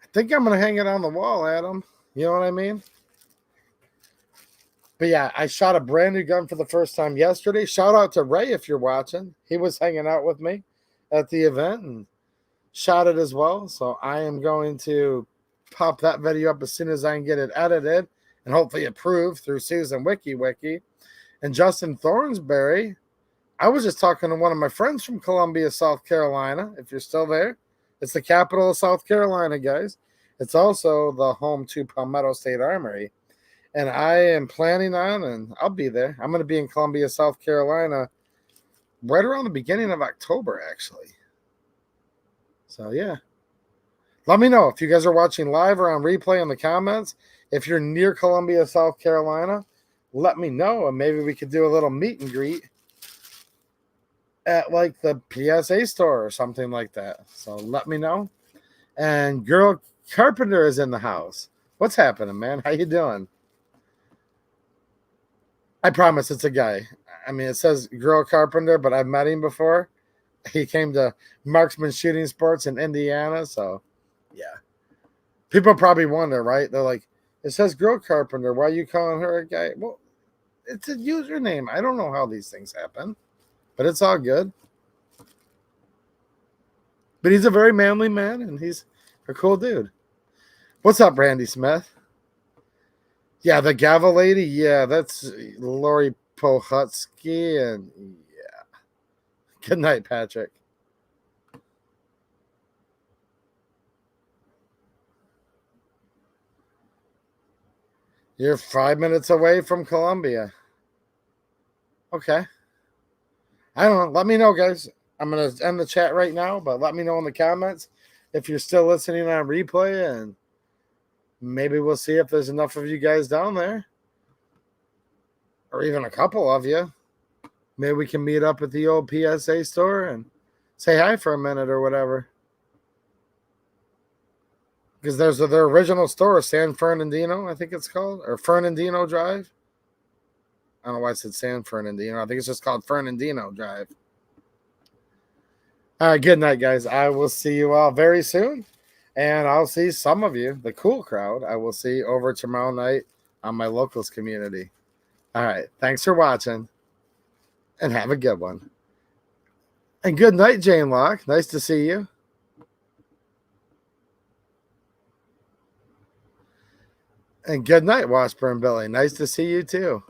I think I'm going to hang it on the wall, Adam. You know what I mean? But yeah, I shot a brand new gun for the first time yesterday. Shout out to Ray if you're watching. He was hanging out with me at the event and shot it as well. So I am going to pop that video up as soon as I can get it edited and hopefully approved through Susan Wiki. And Justin Thornsberry, I was just talking to one of my friends from Columbia, South Carolina, if you're still there. It's the capital of South Carolina, guys. It's also the home to Palmetto State Armory. And I am planning on, and I'll be there. I'm going to be in Columbia, South Carolina, right around the beginning of October, actually. So, yeah. Let me know if you guys are watching live or on replay in the comments. If you're near Columbia, South Carolina, let me know, and maybe we could do a little meet and greet at like the PSA store or something like that. So let me know. And Girl Carpenter is in the house. What's happening, man? How you doing? I promise it's a guy. I mean, it says Grill Carpenter, but I've met him before. He came to Marksman Shooting Sports in Indiana, so yeah. People probably wonder, right? They're like, it says Grill Carpenter. Why are you calling her a guy? Well, it's a username. I don't know how these things happen, but it's all good. But he's a very manly man, and he's a cool dude. What's up, Randy Smith? Yeah, the gavel lady. Yeah, that's Lori Pohutsky, and yeah. Good night, Patrick. You're 5 minutes away from Columbia. Okay. I don't know. Let me know, guys. I'm going to end the chat right now, but let me know in the comments if you're still listening on replay, and maybe we'll see if there's enough of you guys down there, or even a couple of you. Maybe we can meet up at the old PSA store and say hi for a minute or whatever. Because there's their original store, San Fernandino, I think it's called, or Fernandino Drive. I don't know why I said San Fernandino. I think it's just called Fernandino Drive. All right, good night, guys. I will see you all very soon. And I'll see some of you, the cool crowd, I will see over tomorrow night on my locals community. All right. Thanks for watching. And have a good one. And good night, Jane Locke. Nice to see you. And good night, Washburn Billy. Nice to see you too.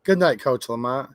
Good night, Coach Lamont.